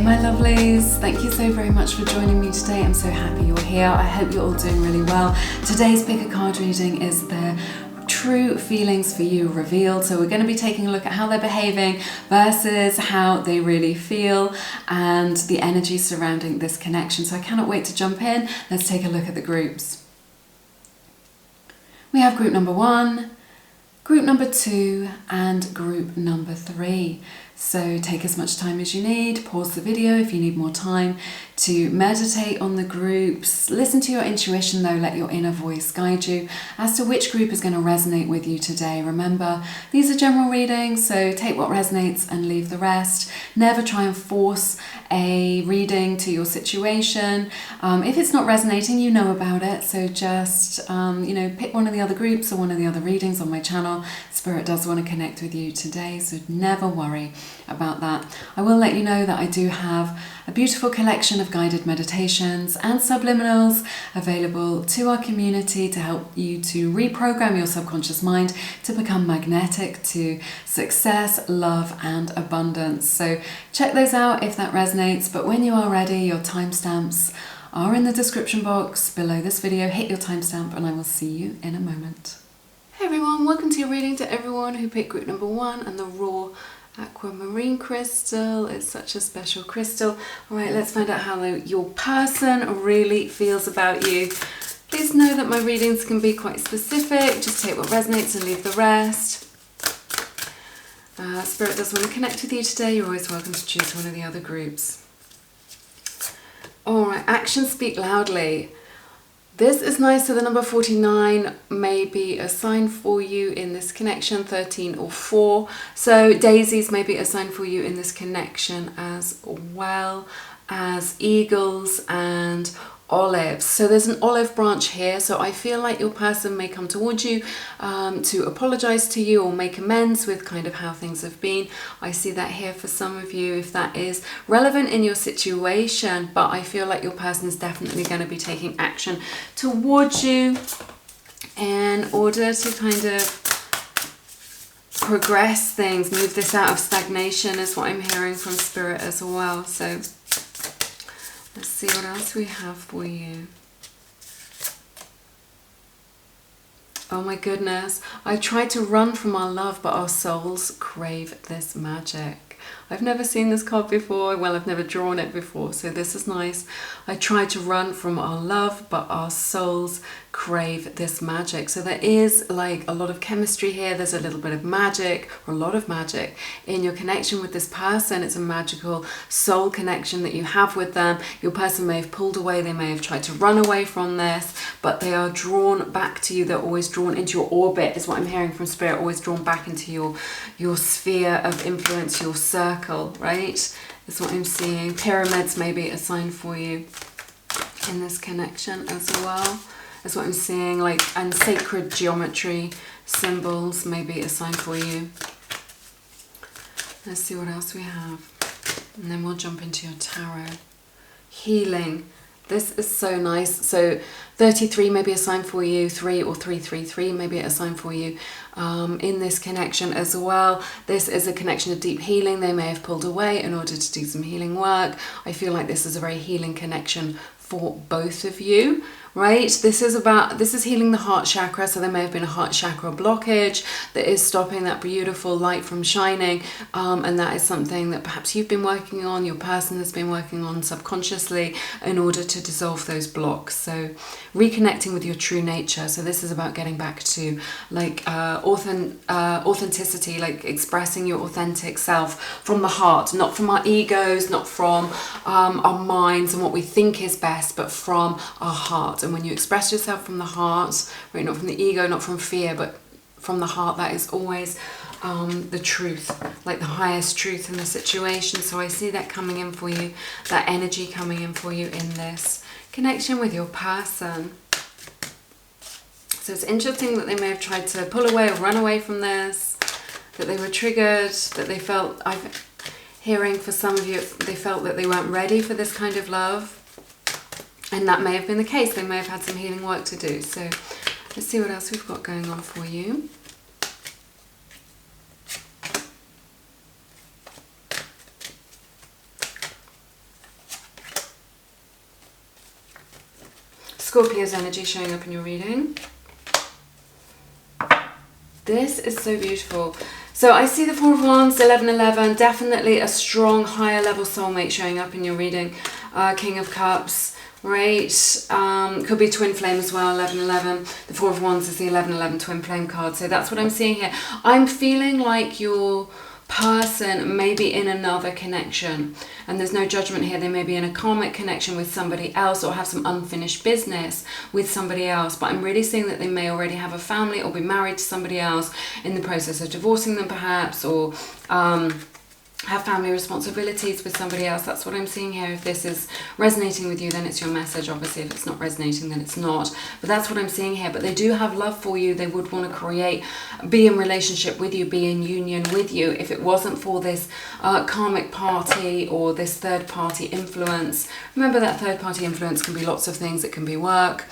my lovelies, thank you so very much for joining me today. I'm so happy you're here. I hope you're all doing really well. Today's pick a card reading is the true feelings for you revealed. So we're going to be taking a look at how they're behaving versus how they really feel and the energy surrounding this connection. So I cannot wait to jump in. Let's take a look at the groups. We have group number 1, group number 2 and group number 3. So take as much time as you need, pause the video if you need more time to meditate on the groups. Listen to your intuition though, let your inner voice guide you as to which group is going to resonate with you today. Remember, these are general readings, so take what resonates and leave the rest. Never try and force a reading to your situation. If it's not resonating, you know about it, so just pick one of the other groups or one of the other readings on my channel. Spirit does want to connect with you today, so never worry about that. I will let you know that I do have a beautiful collection of guided meditations and subliminals available to our community to help you to reprogram your subconscious mind to become magnetic to success, love and abundance. So check those out if that resonates, but when you are ready, your timestamps are in the description box below this video. Hit your timestamp and I will see you in a moment. Hey everyone, welcome to your reading. To everyone who picked group number 1 and the raw aquamarine crystal. It's such a special crystal. All right, let's find out how your person really feels about you. Please know that my readings can be quite specific. Just take what resonates and leave the rest. Spirit does want to connect with you today. You're always welcome to choose one of the other groups. All right, actions speak loudly. This is nice. So the number 49 may be a sign for you in this connection, 13 or 4. So daisies may be a sign for you in this connection, as well as eagles and olives. So there's an olive branch here, so I feel like your person may come towards you to apologize to you or make amends with kind of how things have been. I see that here for some of you if that is relevant in your situation, but I feel like your person is definitely going to be taking action towards you in order to kind of progress things, move this out of stagnation is what I'm hearing from Spirit as well. So let's see what else we have for you. Oh my goodness. I tried to run from our love, but our souls crave this magic. I've never seen this card before. Well, I've never drawn it before, so this is nice. I tried to run from our love, but our souls crave this magic. So there is like a lot of chemistry here. There's a little bit of magic, or a lot of magic in your connection with this person. It's a magical soul connection that you have with them. Your person may have pulled away. They may have tried to run away from this, but they are drawn back to you. They're always drawn into your orbit is what I'm hearing from Spirit. Always drawn back into your sphere of influence, your circle, right? Is what I'm seeing. Pyramids may be a sign for you in this connection as well. That's what I'm seeing, like, and sacred geometry symbols may be a sign for you. Let's see what else we have. And then we'll jump into your tarot. Healing. This is so nice. So 33 may be a sign for you. 3 or 333 may be a sign for you in this connection as well. This is a connection of deep healing. They may have pulled away in order to do some healing work. I feel like this is a very healing connection for both of you. Right, this is healing the heart chakra. So there may have been a heart chakra blockage that is stopping that beautiful light from shining, and that is something that perhaps you've been working on, your person has been working on subconsciously in order to dissolve those blocks. So reconnecting with your true nature. So this is about getting back to like authenticity, like expressing your authentic self from the heart, not from our egos, not from our minds and what we think is best, but from our heart. And when you express yourself from the heart, right, not from the ego, not from fear, but from the heart, that is always the truth, like the highest truth in the situation. So I see that coming in for you, that energy coming in for you in this connection with your person. So it's interesting that they may have tried to pull away or run away from this, that they were triggered, that they felt, I'm hearing for some of you, they felt that they weren't ready for this kind of love. And that may have been the case. They may have had some healing work to do. So let's see what else we've got going on for you. Scorpio's energy showing up in your reading. This is so beautiful. So I see the Four of Wands, 1111, definitely a strong, higher level soulmate showing up in your reading. King of Cups, right? Could be twin flame as well, 1111. The Four of Wands is the 1111 twin flame card. So that's what I'm seeing here. I'm feeling like your person may be in another connection, and there's no judgment here. They may be in a karmic connection with somebody else or have some unfinished business with somebody else, but I'm really seeing that they may already have a family or be married to somebody else, in the process of divorcing them perhaps, or have family responsibilities with somebody else. That's what I'm seeing here. If this is resonating with you, then it's your message. Obviously, if it's not resonating, then it's not. But that's what I'm seeing here. But they do have love for you. They would want to be in relationship with you, be in union with you. If it wasn't for this karmic party or this third party influence, remember that third party influence can be lots of things. It can be work.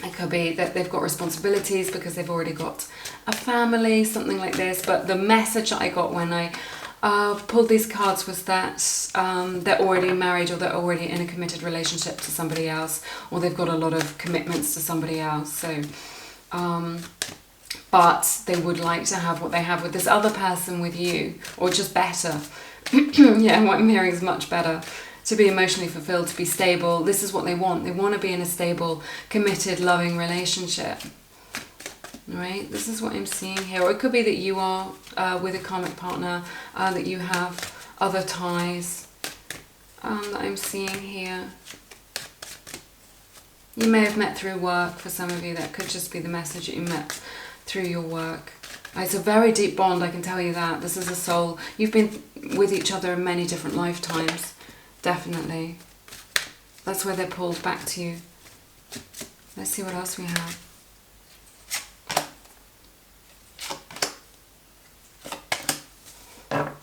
It could be that they've got responsibilities because they've already got a family, something like this. But the message that I got when I pulled these cards was that they're already married, or they're already in a committed relationship to somebody else, or they've got a lot of commitments to somebody else. So, but they would like to have what they have with this other person with you, or just better. Yeah, what I'm hearing is much better. To be emotionally fulfilled, to be stable. This is what they want. They want to be in a stable, committed, loving relationship. Right? This is what I'm seeing here. Or it could be that you are with a karmic partner, that you have other ties that I'm seeing here. You may have met through work for some of you. That could just be the message that you met through your work. It's a very deep bond, I can tell you that. This is a soul. You've been with each other in many different lifetimes. Definitely. That's where they're pulled back to you. Let's see what else we have.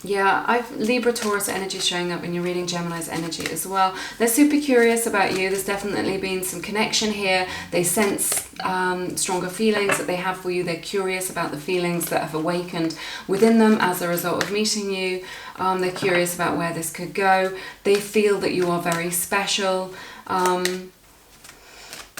Yeah, I've Libra, Taurus energy showing up, and you're reading Gemini's energy as well. They're super curious about you. There's definitely been some connection here. They sense stronger feelings that they have for you. They're curious about the feelings that have awakened within them as a result of meeting you. They're curious about where this could go. They feel that you are very special.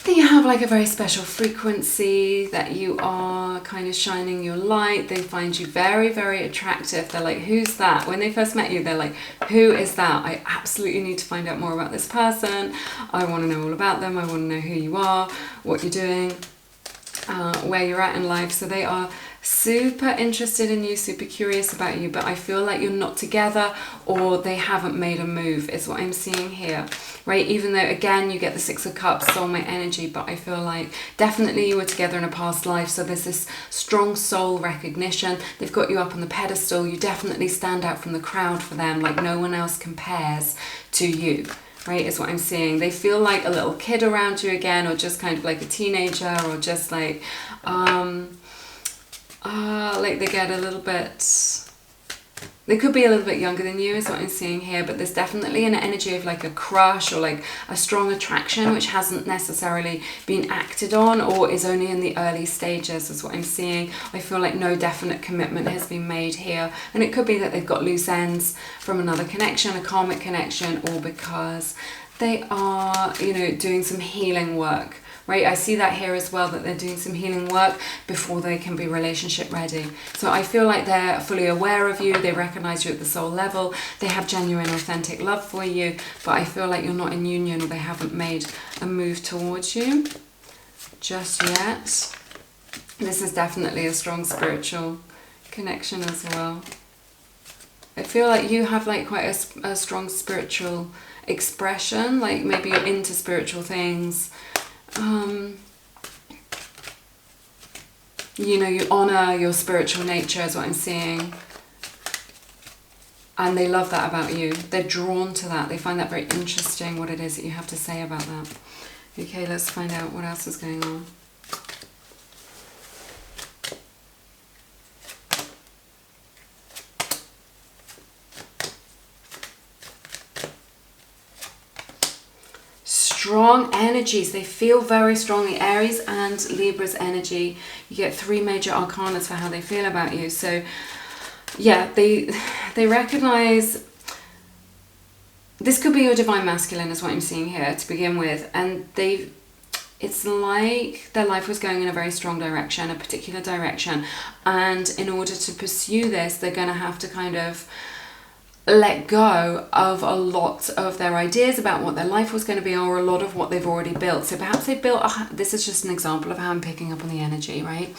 That you have like a very special frequency, that you are kind of shining your light. They find you very, very attractive. They're like, who's that? When they first met you, they're like, who is that? I absolutely need to find out more about this person. I want to know all about them. I want to know who you are, what you're doing, where you're at in life. So they are super interested in you, super curious about you, but I feel like you're not together, or they haven't made a move, is what I'm seeing here, right? Even though, again, you get the Six of Cups, soulmate energy, but I feel like definitely you were together in a past life, so there's this strong soul recognition. They've got you up on the pedestal. You definitely stand out from the crowd for them, like no one else compares to you. Right, is what I'm seeing. They feel like a little kid around you again, or just kind of like a teenager, or just like they get a little bit, they could be a little bit younger than you, is what I'm seeing here, but there's definitely an energy of like a crush, or like a strong attraction, which hasn't necessarily been acted on, or is only in the early stages, is what I'm seeing. I feel like no definite commitment has been made here, and it could be that they've got loose ends from another connection, a karmic connection, or because they are, you know, doing some healing work. Right, I see that here as well, that they're doing some healing work before they can be relationship ready. So I feel like they're fully aware of you, they recognize you at the soul level, they have genuine, authentic love for you, but I feel like you're not in union, or they haven't made a move towards you just yet. This is definitely a strong spiritual connection as well. I feel like you have like quite a strong spiritual expression, like maybe you're into spiritual things. You know, you honor your spiritual nature, is what I'm seeing, and they love that about you. They're drawn to that. They find that very interesting, what it is that you have to say about that. Okay, let's find out what else is going on. Strong energies. They feel very strongly. Aries and Libra's energy. You get 3 major arcana for how they feel about you. So yeah, they recognize this could be your divine masculine is what I'm seeing here to begin with, and it's like their life was going in a very strong direction, a particular direction, and in order to pursue this, they're going to have to kind of let go of a lot of their ideas about what their life was going to be, or a lot of what they've already built. So perhaps they've built this is just an example of how I'm picking up on the energy, right?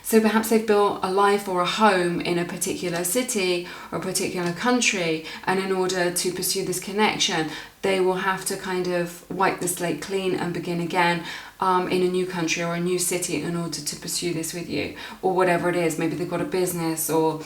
So perhaps they've built a life or a home in a particular city or a particular country, and in order to pursue this connection, they will have to kind of wipe the slate clean and begin again in a new country or a new city in order to pursue this with you, or whatever it is. Maybe they've got a business or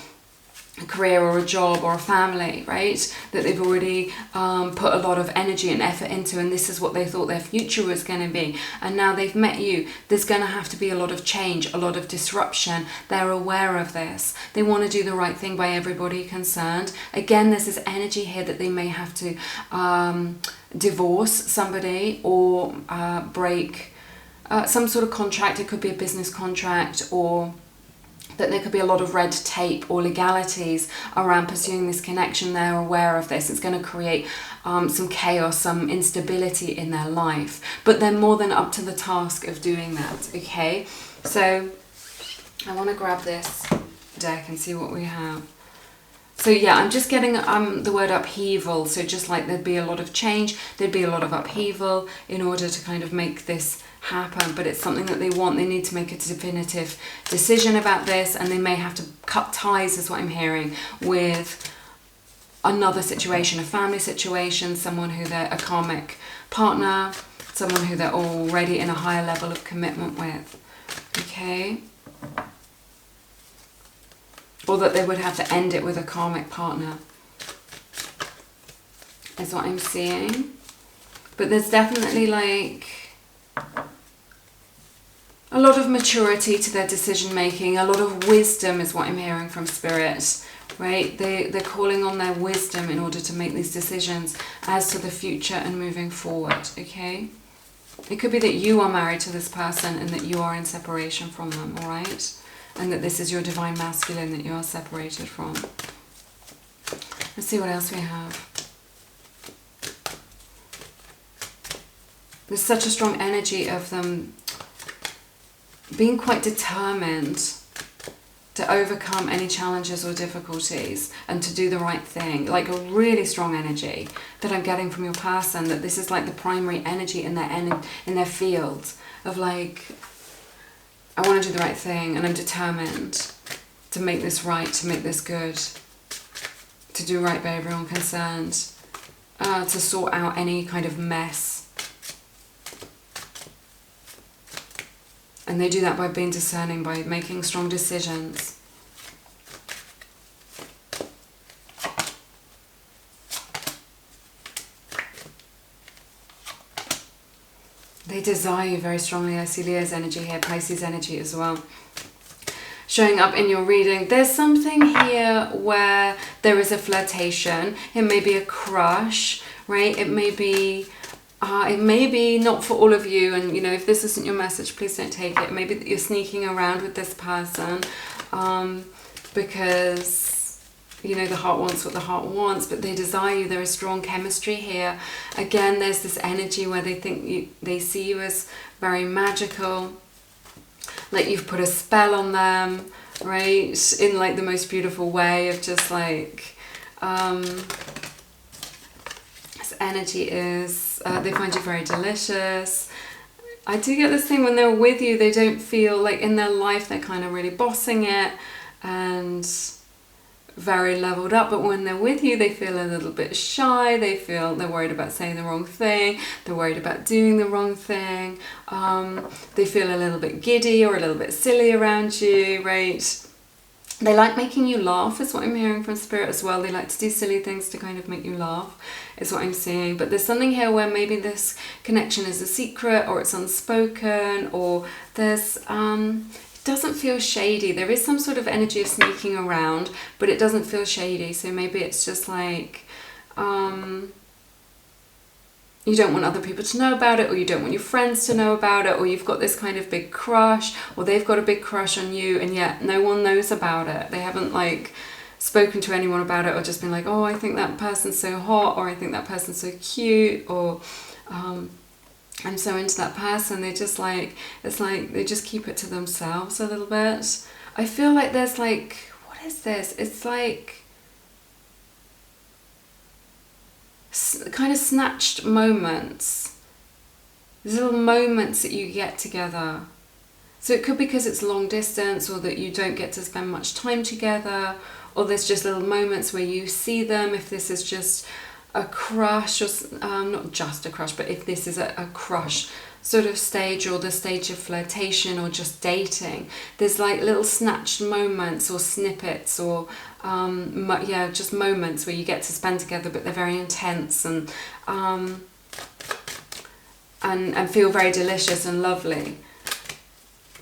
a career or a job or a family, right, that they've already put a lot of energy and effort into, and this is what they thought their future was going to be, and now they've met you. There's going to have to be a lot of change, a lot of disruption. They're aware of this. They want to do the right thing by everybody concerned. Again, there's this energy here that they may have to divorce somebody or break some sort of contract. It could be a business contract, or that there could be a lot of red tape or legalities around pursuing this connection. They're aware of this. It's going to create some chaos, some instability in their life, but they're more than up to the task of doing that. Okay, so I want to grab this deck and see what we have. So yeah, I'm just getting the word upheaval. So just like there'd be a lot of change, there'd be a lot of upheaval in order to kind of make this happen, but it's something that they want. They need to make a definitive decision about this, and they may have to cut ties, is what I'm hearing, with another situation, a family situation, someone who they're a karmic partner, someone who they're already in a higher level of commitment with. Okay, or that they would have to end it with a karmic partner is what I'm seeing. But there's definitely like a lot of maturity to their decision making, a lot of wisdom is what I'm hearing from Spirit, right? They're calling on their wisdom in order to make these decisions as to the future and moving forward, okay? It could be that you are married to this person and that you are in separation from them, all right? And that this is your divine masculine that you are separated from. Let's see what else we have. There's such a strong energy of them being quite determined to overcome any challenges or difficulties and to do the right thing. Like a really strong energy that I'm getting from your person, that this is like the primary energy in their field of like, I want to do the right thing and I'm determined to make this right, to make this good, to do right by everyone concerned, to sort out any kind of mess. And they do that by being discerning, by making strong decisions. They desire you very strongly. I see Leo's energy here, Pisces energy as well, showing up in your reading. There's something here where there is a flirtation. It may be a crush, right? It may be not for all of you, and you know, if this isn't your message, please don't take it. It may be that you're sneaking around with this person because, you know, the heart wants what the heart wants, but they desire you. There is strong chemistry here. Again, there's this energy where they think they see you as very magical, like you've put a spell on them, right? In like the most beautiful way of just like, this energy is, they find you very delicious. I do get this thing when they're with you, they don't feel like in their life they're kind of really bossing it and very leveled up, but when they're with you they feel a little bit shy, they feel they're worried about saying the wrong thing, they're worried about doing the wrong thing, they feel a little bit giddy or a little bit silly around you, right? They like making you laugh is what I'm hearing from Spirit as well. They like to do silly things to kind of make you laugh is what I'm seeing. But there's something here where maybe this connection is a secret, or it's unspoken, or there's it doesn't feel shady. There is some sort of energy of sneaking around, but it doesn't feel shady. So maybe it's just like you don't want other people to know about it, or you don't want your friends to know about it, or you've got this kind of big crush, or they've got a big crush on you and yet no one knows about it. They haven't like spoken to anyone about it or just been like, oh, I think that person's so hot, or I think that person's so cute, or I'm so into that person. They just like, it's like they just keep it to themselves a little bit. I feel like there's like, what is this? It's like kind of snatched moments. There's little moments that you get together. So it could be because it's long distance, or that you don't get to spend much time together, or there's just little moments where you see them. If this is just a crush, or not just a crush, but if this is a crush sort of stage, or the stage of flirtation, or just dating, there's like little snatched moments or snippets, or just moments where you get to spend together, but they're very intense and feel very delicious and lovely.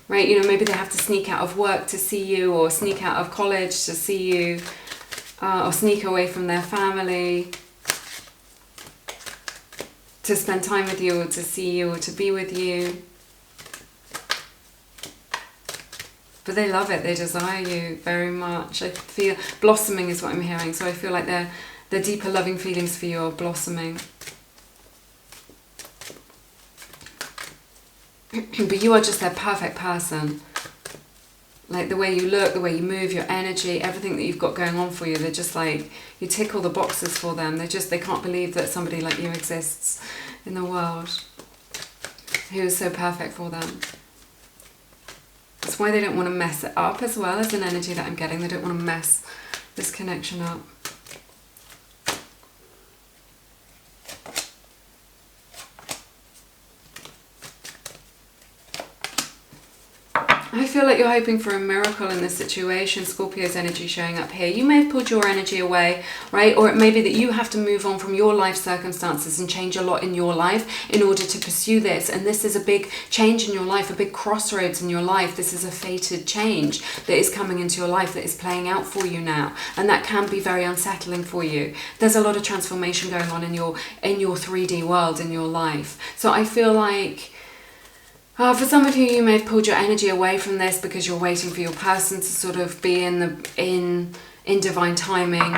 Right, you know, maybe they have to sneak out of work to see you, or sneak out of college to see you, or sneak away from their family to spend time with you, or to see you, or to be with you. But they love it, they desire you very much. I feel blossoming is what I'm hearing, so I feel like their deeper loving feelings for you are blossoming. But you are just their perfect person. Like the way you look, the way you move, your energy, everything that you've got going on for you, they're just like, you tick all the boxes for them. They can't believe that somebody like you exists in the world who is so perfect for them. That's why they don't want to mess it up as well, as an energy that I'm getting. They don't want to mess this connection up. I feel like you're hoping for a miracle in this situation. Scorpio's energy showing up here. You may have pulled your energy away, right? Or it may be that you have to move on from your life circumstances and change a lot in your life in order to pursue this. And this is a big change in your life, a big crossroads in your life. This is a fated change that is coming into your life, that is playing out for you now. And that can be very unsettling for you. There's a lot of transformation going on in your 3D world, in your life. So I feel like for some of you, you may have pulled your energy away from this because you're waiting for your person to sort of be in divine timing,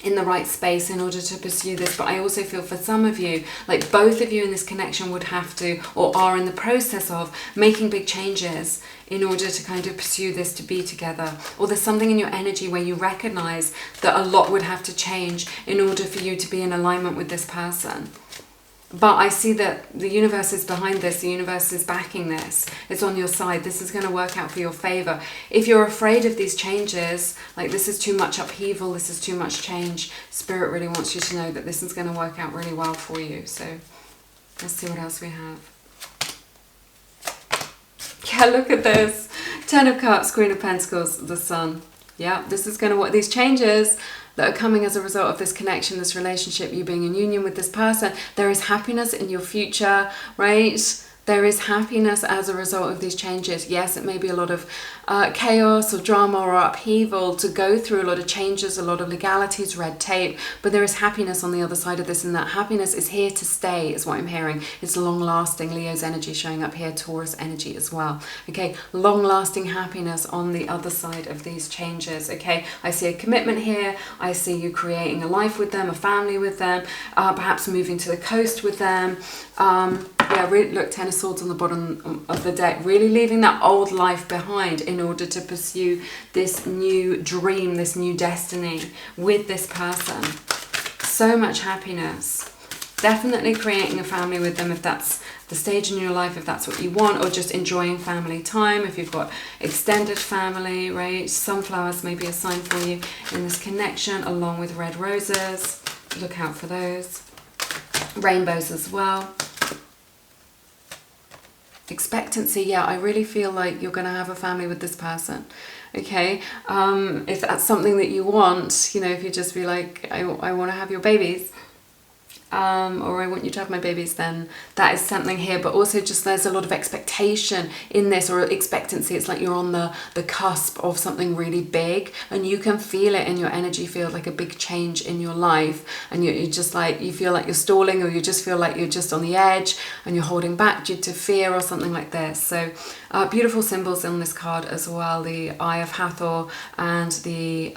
in the right space in order to pursue this. But I also feel for some of you, like both of you in this connection would have to, or are in the process of, making big changes in order to kind of pursue this, to be together. Or there's something in your energy where you recognize that a lot would have to change in order for you to be in alignment with this person. But I see that the universe is behind this, the universe is backing this, it's on your side, this is going to work out for your favor. If you're afraid of these changes, like this is too much upheaval, this is too much change, Spirit really wants you to know that this is going to work out really well for you. So let's see what else we have. Yeah, look at this. 10 of Cups, Queen of Pentacles, the Sun. Yeah, this is going to work. These changes that are coming as a result of this connection, this relationship, you being in union with this person, there is happiness in your future, right? There is happiness as a result of these changes. Yes, it may be a lot of chaos or drama or upheaval to go through, a lot of changes, a lot of legalities, red tape, but there is happiness on the other side of this, and that happiness is here to stay, is what I'm hearing. It's long-lasting. Leo's energy showing up here, Taurus energy as well. Okay, long-lasting happiness on the other side of these changes. Okay, I see a commitment here. I see you creating a life with them, a family with them, perhaps moving to the coast with them. Yeah, really, look, 10 of Swords on the bottom of the deck, really leaving that old life behind in order to pursue this new dream, this new destiny with this person. So much happiness. Definitely creating a family with them if that's the stage in your life, if that's what you want, or just enjoying family time if you've got extended family, right? Sunflowers may be a sign for you in this connection, along with red roses. Look out for those. Rainbows as well. Expectancy, yeah, I really feel like you're going to have a family with this person. Okay, if that's something that you want, you know, if you just be like, I want to have your babies, or I want you to have my babies, then that is something here. But also just there's a lot of expectation in this, or expectancy. It's like you're on the cusp of something really big, and you can feel it in your energy field, like a big change in your life, and you're just like, you feel like you're stalling, or you just feel like you're just on the edge and you're holding back due to fear or something like this. So beautiful symbols on this card as well, the Eye of Hathor and the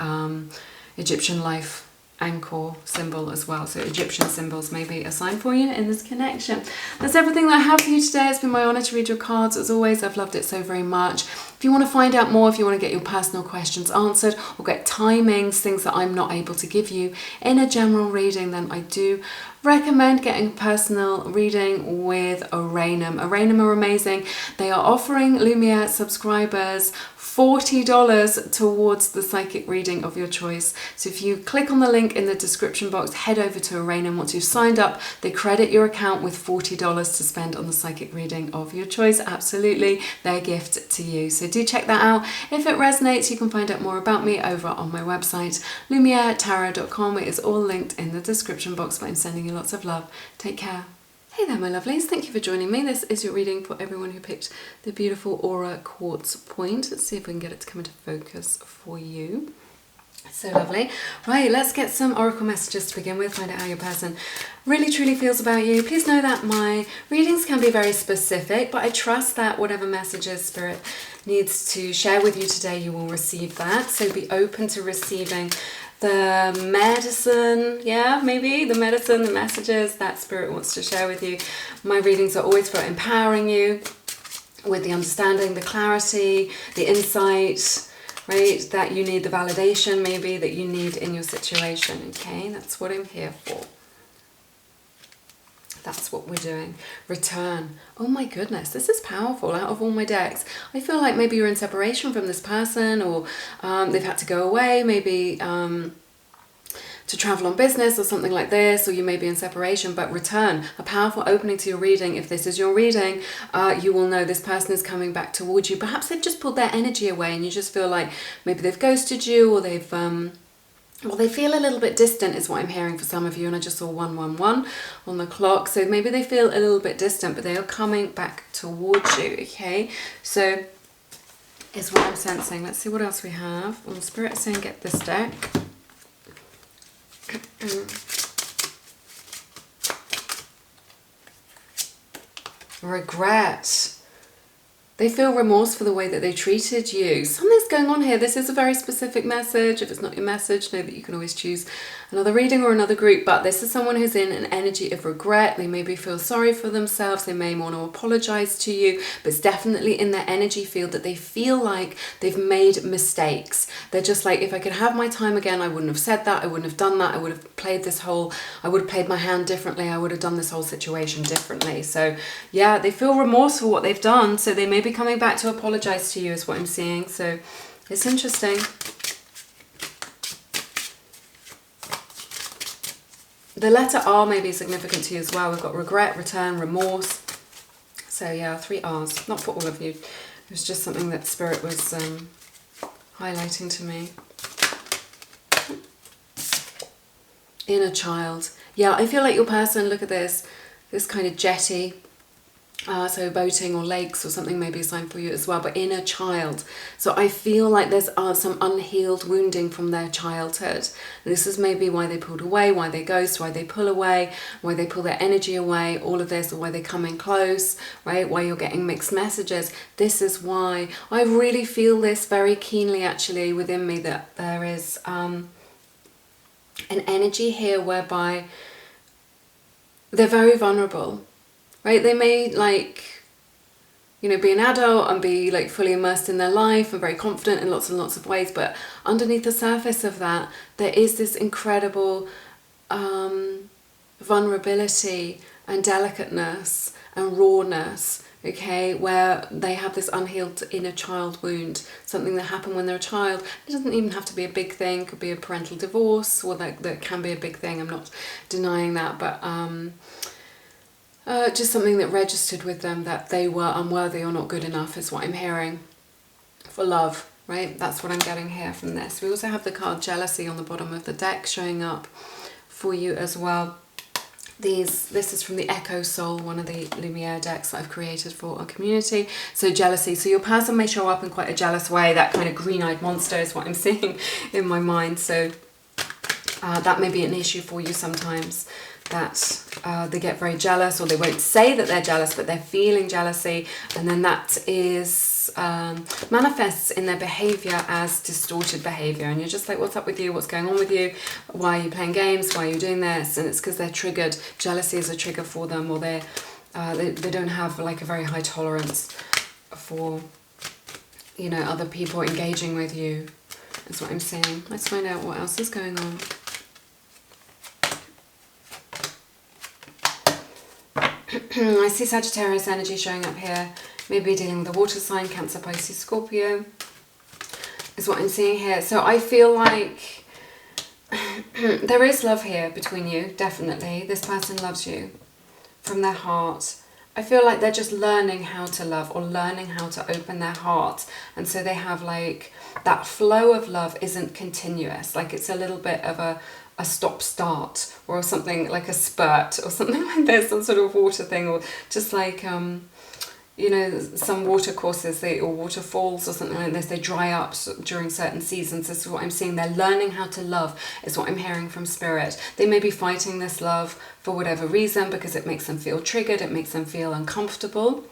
Egyptian life anchor symbol as well. So Egyptian symbols may be a sign for you in this connection. That's everything that I have for you today. It's been my honor to read your cards. As always, I've loved it so very much. If you want to find out more, if you want to get your personal questions answered or get timings, things that I'm not able to give you in a general reading, then I do recommend getting a personal reading with Oranum. Oranum are amazing. They are offering Lumiere subscribers $40 towards the psychic reading of your choice. So if you click on the link in the description box, head over to Oranum. Once you've signed up, they credit your account with $40 to spend on the psychic reading of your choice. Absolutely, their gift to you. So do check that out. If it resonates, you can find out more about me over on my website, lumieretarot.com. It is all linked in the description box, but I'm sending you lots of love. Take care. Hey there, my lovelies. Thank you for joining me. This is your reading for everyone who picked the beautiful Aura Quartz Point. Let's see if we can get it to come into focus for you. So lovely. Right, let's get some oracle messages to begin with. Find out how your person really truly feels about you. Please know that my readings can be very specific, but I trust that whatever messages Spirit needs to share with you today, you will receive that. So be open to receiving the medicine, maybe the medicine, the messages that Spirit wants to share with you. My readings are always for empowering you with the understanding, the clarity, the insight, right, that you need, the validation maybe that you need in your situation. Okay, that's what I'm here for. That's what we're doing. Return. Oh my goodness, this is powerful. Out of all my decks, I feel like maybe you're in separation from this person, or they've had to go away, maybe to travel on business or something like this, or you may be in separation, but return. A powerful opening to your reading. If this is your reading, you will know this person is coming back towards you. Perhaps they've just pulled their energy away and you just feel like maybe they've ghosted you, or they've well, they feel a little bit distant is what I'm hearing for some of you, and I just saw 111 on the clock. So maybe they feel a little bit distant, but they are coming back towards you, okay? So is what I'm sensing. Let's see what else we have. Well, Spirit is saying get this deck. Regret. They feel remorse for the way that they treated you. Something's going on here. This is a very specific message. If it's not your message, know that you can always choose another reading or another group. But this is someone who's in an energy of regret. They maybe feel sorry for themselves. They may want to apologize to you. But it's definitely in their energy field that they feel like they've made mistakes. They're just like, if I could have my time again, I wouldn't have said that. I wouldn't have done that. I would have played I would have played my hand differently. I would have done this whole situation differently. So yeah, they feel remorse for what they've done. So they may be coming back to apologize to you is what I'm seeing. So it's interesting. The letter R may be significant to you as well. We've got regret, return, remorse. So yeah, 3 R's. Not for all of you. It was just something that Spirit was highlighting to me. Inner child. Yeah, I feel like your person, look at this kind of jetty. So boating or lakes or something may be a sign for you as well, but inner child. So I feel like there's some unhealed wounding from their childhood. And this is maybe why they pulled away, why they ghost, why they pull away, why they pull their energy away, all of this, or why they come in close, right? Why you're getting mixed messages. This is why. I really feel this very keenly actually within me, that there is an energy here whereby they're very vulnerable. Right, they may be an adult and be like fully immersed in their life and very confident in lots and lots of ways, but underneath the surface of that, there is this incredible vulnerability and delicateness and rawness, okay, where they have this unhealed inner child wound, something that happened when they're a child. It doesn't even have to be a big thing, it could be a parental divorce, or that can be a big thing, I'm not denying that, but just something that registered with them that they were unworthy or not good enough is what I'm hearing for love, right? That's what I'm getting here from this. We also have the card jealousy on the bottom of the deck showing up for you as well. This is from the Echo Soul, one of the Lumiere decks that I've created for our community. So jealousy. So your person may show up in quite a jealous way. That kind of green-eyed monster is what I'm seeing in my mind. So that may be an issue for you sometimes, that they get very jealous, or they won't say that they're jealous, but they're feeling jealousy, and then that is manifests in their behavior as distorted behavior, and you're just like, what's up with you, what's going on with you, why are you playing games, why are you doing this? And it's because they're triggered. Jealousy is a trigger for them, or they don't have like a very high tolerance for, you know, other people engaging with you. That's what I'm saying. Let's find out what else is going on. I see Sagittarius energy showing up here. Maybe dealing with the water sign, Cancer, Pisces, Scorpio is what I'm seeing here. So I feel like there is love here between you, definitely. This person loves you from their heart. I feel like they're just learning how to love, or learning how to open their heart. And so they have like, that flow of love isn't continuous. Like it's a little bit of a stop-start, or something like a spurt, or something like this, some sort of water thing, or just like, you know, some water courses, or waterfalls or something like this, they dry up during certain seasons. This is what I'm seeing. They're learning how to love, is what I'm hearing from Spirit. They may be fighting this love for whatever reason, because it makes them feel triggered, it makes them feel uncomfortable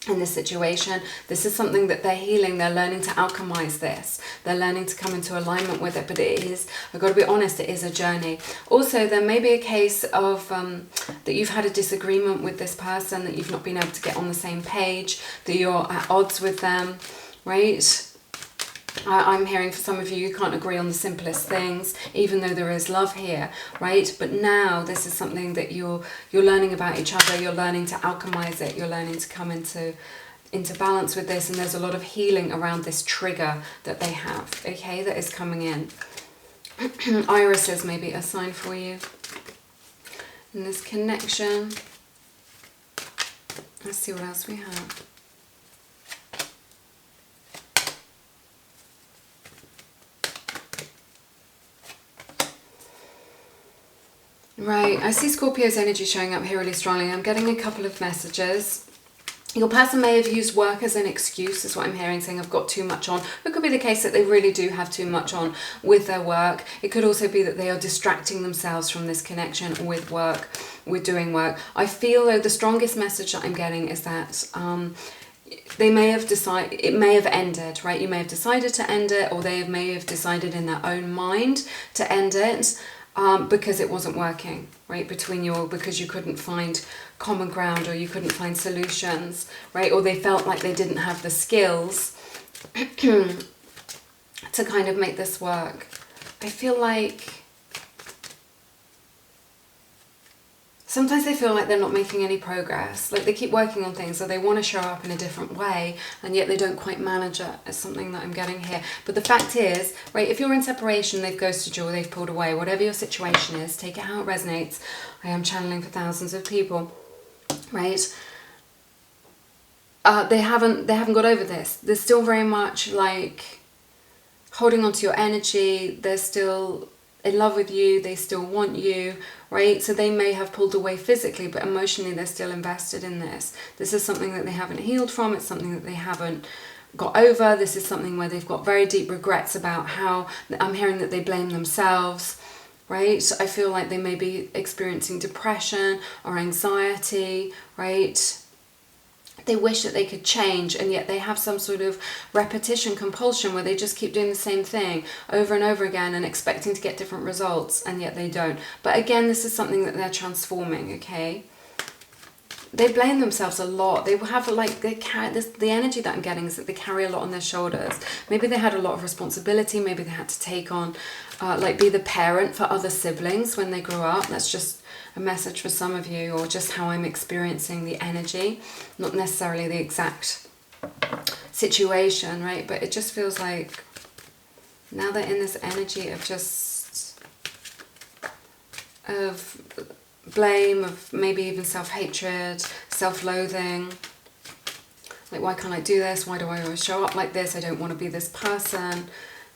in this situation. This is something that they're healing. They're learning to alchemize this. They're learning to come into alignment with it. But it is, I've got to be honest, it is a journey. Also, there may be a case of that you've had a disagreement with this person, that you've not been able to get on the same page, that you're at odds with them, right? I'm hearing for some of you, you can't agree on the simplest things, even though there is love here, right? But now this is something that you're learning about each other. You're learning to alchemize it. You're learning to come into balance with this. And there's a lot of healing around this trigger that they have, okay, that is coming in. Iris is maybe a sign for you in this connection. Let's see what else we have. Right, I see Scorpio's energy showing up here really strongly. I'm getting a couple of messages. Your person may have used work as an excuse, is what I'm hearing, saying I've got too much on. It could be the case that they really do have too much on with their work. It could also be that they are distracting themselves from this connection with work, with doing work. I feel though the strongest message that I'm getting is that they may have decided, it may have ended, right? You may have decided to end it, or they may have decided in their own mind to end it. Because it wasn't working, right, between you, or because you couldn't find common ground, or you couldn't find solutions, right, or they felt like they didn't have the skills to kind of make this work. I feel like sometimes they feel like they're not making any progress, like they keep working on things, or they want to show up in a different way, and yet they don't quite manage it, is something that I'm getting here. But the fact is, right, if you're in separation, they've ghosted you, or they've pulled away, whatever your situation is, take it how it resonates. I am channeling for thousands of people, right? They haven't got over this. They're still very much like holding on to your energy. They're still in love with you, they still want you, right? So they may have pulled away physically, but emotionally they're still invested in this. This is something that they haven't healed from. It's something that they haven't got over. This is something where they've got very deep regrets about how, I'm hearing that they blame themselves, right? I feel like they may be experiencing depression or anxiety, right? They wish that they could change, and yet they have some sort of repetition compulsion where they just keep doing the same thing over and over again and expecting to get different results, and yet they don't. But again, this is something that they're transforming, okay? They blame themselves a lot. They have like, they carry this, the energy that I'm getting is that they carry a lot on their shoulders. Maybe they had a lot of responsibility. Maybe they had to take on, like be the parent for other siblings when they grew up. That's just a message for some of you, or just how I'm experiencing the energy, not necessarily the exact situation, right? But it just feels like now they're in this energy of just, of blame, of maybe even self-hatred, self-loathing. Like, why can't I do this? Why do I always show up like this? I don't want to be this person,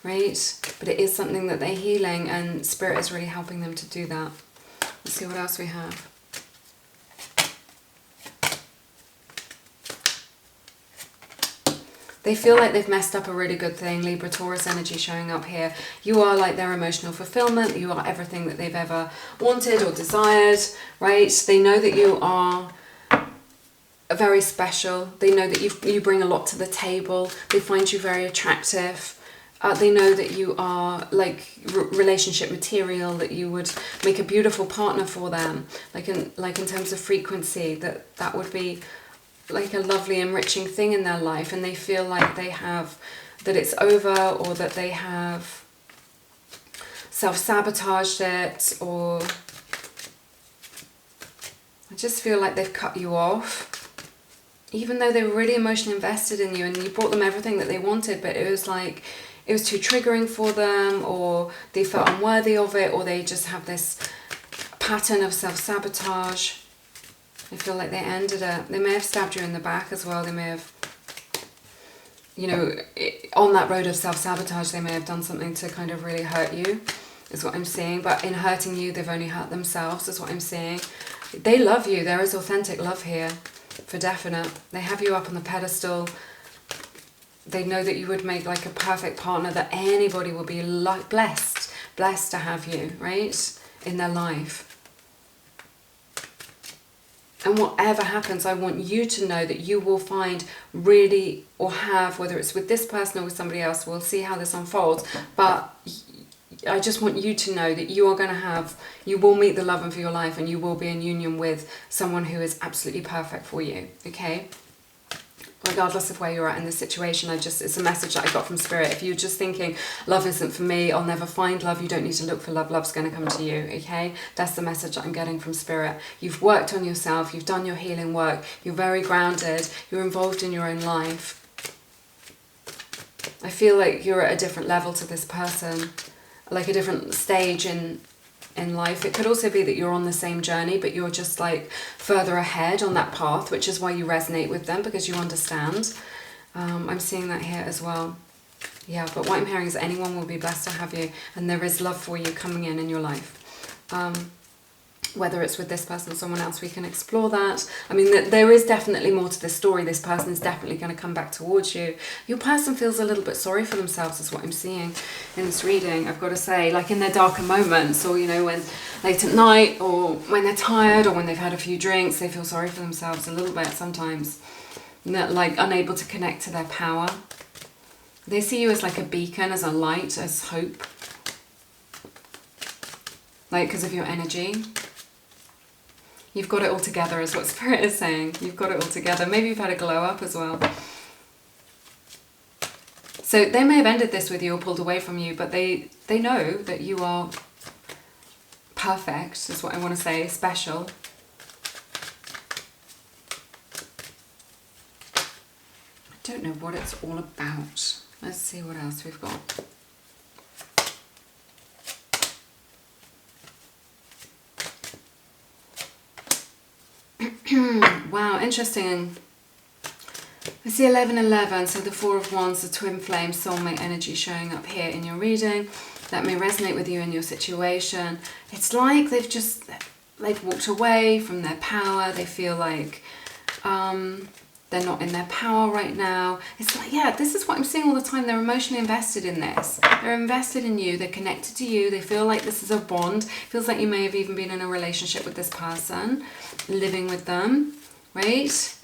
right? But it is something that they're healing, and Spirit is really helping them to do that. Let's see what else we have. They feel like they've messed up a really good thing. Libra, Taurus energy showing up here. You are like their emotional fulfillment. You are everything that they've ever wanted or desired, right? They know that you are very special. They know that you bring a lot to the table. They find you very attractive. They know that you are like relationship material, that you would make a beautiful partner for them. Like in terms of frequency, that would be like a lovely enriching thing in their life, and they feel like that it's over, or that they have self-sabotaged it, or I just feel like they've cut you off, even though they were really emotionally invested in you and you brought them everything that they wanted, but it was like it was too triggering for them, or they felt unworthy of it, or they just have this pattern of self-sabotage. I feel like they ended it. They may have stabbed you in the back as well. They may have, on that road of self-sabotage, they may have done something to kind of really hurt you, is what I'm seeing. But in hurting you, they've only hurt themselves, is what I'm seeing. They love you. There is authentic love here, for definite. They have you up on the pedestal. They know that you would make like a perfect partner, that anybody will be blessed to have you, right, in their life. And whatever happens, I want you to know that you will find really, or have, whether it's with this person or with somebody else, we'll see how this unfolds, but I just want you to know that you will meet the love of your life, and you will be in union with someone who is absolutely perfect for you, okay? Regardless of where you're at in this situation, it's a message that I got from Spirit. If you're just thinking, love isn't for me, I'll never find love, you don't need to look for love, love's going to come to you, okay? That's the message that I'm getting from Spirit. You've worked on yourself, you've done your healing work, you're very grounded, you're involved in your own life. I feel like you're at a different level to this person, like a different stage in life. It could also be that you're on the same journey, but you're just like further ahead on that path, which is why you resonate with them, because you understand. I'm seeing that here as well. Yeah, but what I'm hearing is anyone will be blessed to have you, and there is love for you coming in your life. Whether it's with this person or someone else, we can explore that. I mean, there is definitely more to this story. This person is definitely going to come back towards you. Your person feels a little bit sorry for themselves, is what I'm seeing in this reading, I've got to say. Like in their darker moments, or, when late at night, or when they're tired, or when they've had a few drinks, they feel sorry for themselves a little bit sometimes. And they're like unable to connect to their power. They see you as like a beacon, as a light, as hope. Like because of your energy. You've got it all together, is what Spirit is saying. You've got it all together. Maybe you've had a glow up as well. So they may have ended this with you or pulled away from you, but they know that you are perfect, is what I want to say, special. I don't know what it's all about. Let's see what else we've got. Wow, interesting. I see 1111, so the Four of Wands, the twin flame, soulmate energy showing up here in your reading. That may resonate with you in your situation. It's like they've walked away from their power. They feel like they're not in their power right now. It's like, yeah, this is what I'm seeing all the time. They're emotionally invested in this. They're invested in you. They're connected to you. They feel like this is a bond. It feels like you may have even been in a relationship with this person, living with them, right?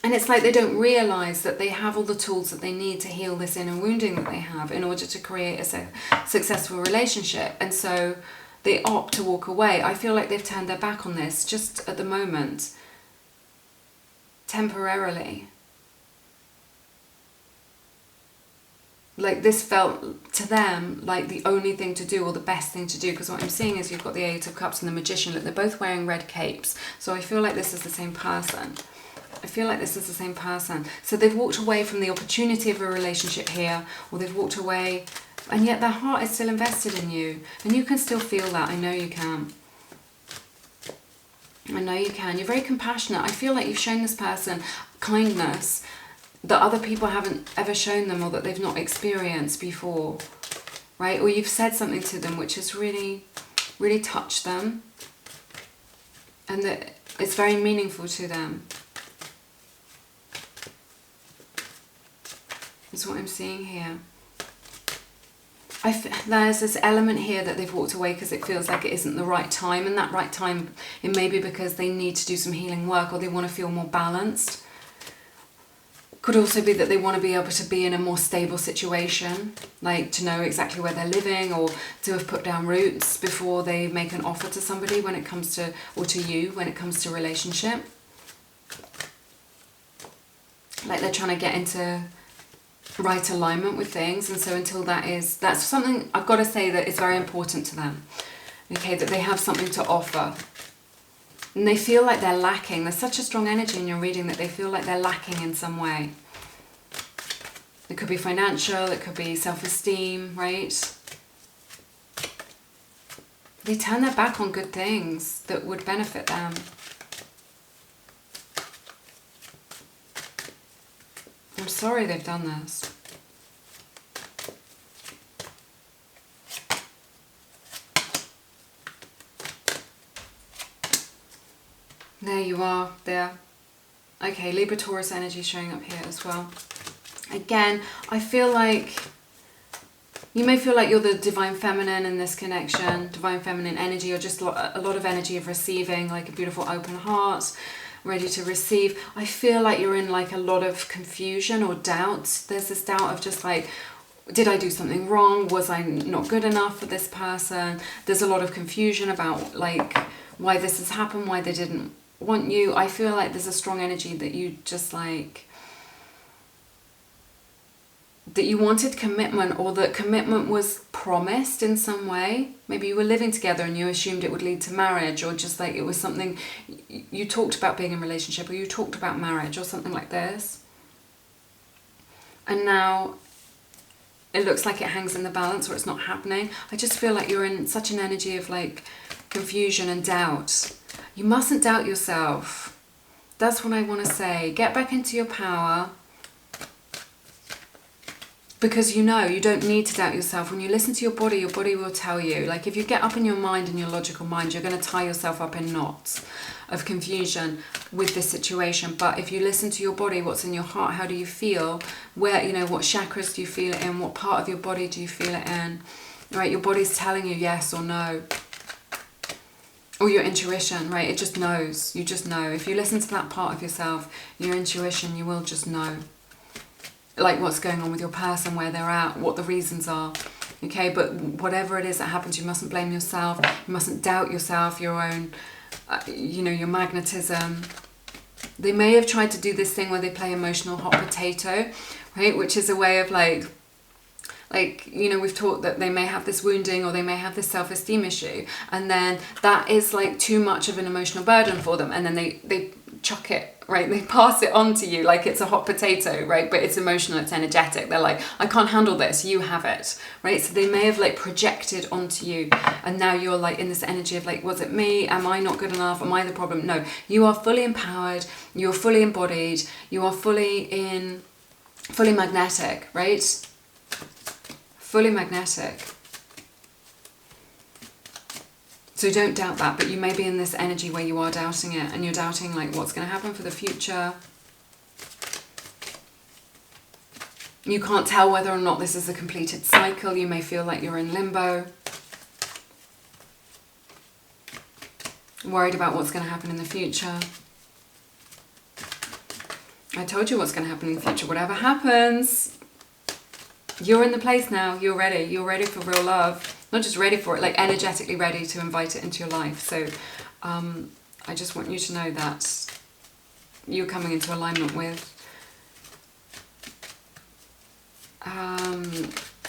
And it's like they don't realise that they have all the tools that they need to heal this inner wounding that they have in order to create a successful relationship. And so they opt to walk away. I feel like they've turned their back on this just at the moment, temporarily. Like this felt to them like the only thing to do, or the best thing to do, because what I'm seeing is you've got the Eight of Cups and the Magician. Look, they're both wearing red capes. So I feel like this is the same person. So they've walked away from the opportunity of a relationship here, or they've walked away, and yet their heart is still invested in you. And you can still feel that. I know you can. You're very compassionate. I feel like you've shown this person kindness that other people haven't ever shown them, or that they've not experienced before, right? Or you've said something to them which has really, really touched them. And that It's very meaningful to them. That's what I'm seeing here. There's this element here that they've walked away because it feels like it isn't the right time, and that right time, it may be because they need to do some healing work, or they want to feel more balanced. Could also be that they want to be able to be in a more stable situation, like to know exactly where they're living, or to have put down roots before they make an offer to somebody when it comes to, or to you when it comes to relationship. Like they're trying to get into right alignment with things, and so until that's something I've got to say that is very important to them. Okay, that they have something to offer. And they feel like they're lacking. There's such a strong energy in your reading that they feel like they're lacking in some way. It could be financial, it could be self-esteem, right? They turn their back on good things that would benefit them. I'm sorry they've done this. There you are, there. Okay, Libra Taurus energy showing up here as well. Again, I feel like you may feel like you're the divine feminine in this connection, divine feminine energy, or just a lot of energy of receiving, like a beautiful open heart, ready to receive. I feel like you're in like a lot of confusion or doubt. There's this doubt of just like, did I do something wrong? Was I not good enough for this person? There's a lot of confusion about like why this has happened, why they didn't want you. I feel like there's a strong energy that you just like, that you wanted commitment, or that commitment was promised in some way. Maybe you were living together and you assumed it would lead to marriage, or just like it was something you talked about being in a relationship, or you talked about marriage or something like this. And now it looks like it hangs in the balance, or it's not happening. I just feel like you're in such an energy of like confusion and doubt. You mustn't doubt yourself. That's what I want to say. Get back into your power. Because you know, you don't need to doubt yourself. When you listen to your body will tell you. Like if you get up in your mind, in your logical mind, you're going to tie yourself up in knots of confusion with this situation. But if you listen to your body, what's in your heart, how do you feel? Where, you know, what chakras do you feel it in? What part of your body do you feel it in? Right, your body's telling you yes or no. Or your intuition, right? It just knows. You just know. If you listen to that part of yourself, your intuition, you will just know. Like what's going on with your person, where they're at, what the reasons are. Okay, but whatever it is that happens, you mustn't blame yourself. You mustn't doubt yourself, your own, you know, your magnetism. They may have tried to do this thing where they play emotional hot potato, right? Which is a way of like, you know, we've taught that they may have this wounding, or they may have this self-esteem issue, and then that is like too much of an emotional burden for them, and then they chuck it, right? They pass it on to you like it's a hot potato, right? But it's emotional, it's energetic. They're like, I can't handle this, you have it, right? So they may have like projected onto you, and now you're like in this energy of like, was it me? Am I not good enough? Am I the problem? No, you are fully empowered, you're fully embodied, you are fully magnetic, right? Fully magnetic. So don't doubt that, but you may be in this energy where you are doubting it, and you're doubting like what's going to happen for the future. You can't tell whether or not this is a completed cycle. You may feel like you're in limbo. Worried about what's going to happen in the future. I told you what's going to happen in the future. Whatever happens, you're in the place now. You're ready. You're ready for real love. Not just ready for it, like energetically ready to invite it into your life. So I just want you to know that you're coming into alignment with,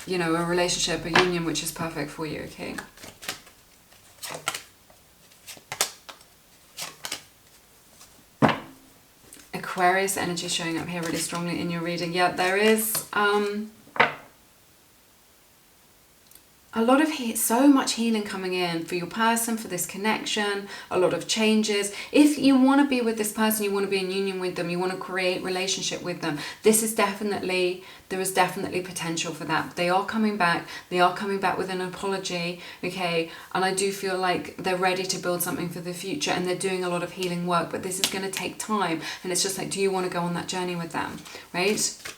you know, a relationship, a union which is perfect for you, okay? Aquarius energy showing up here really strongly in your reading. Yeah, there is... a lot of so much healing coming in for your person, for this connection, a lot of changes. If you want to be with this person, you want to be in union with them, you want to create relationship with them, there is definitely potential for that. They are coming back with an apology, okay? And I do feel like they're ready to build something for the future, and they're doing a lot of healing work, but this is going to take time. And it's just like, do you want to go on that journey with them, right?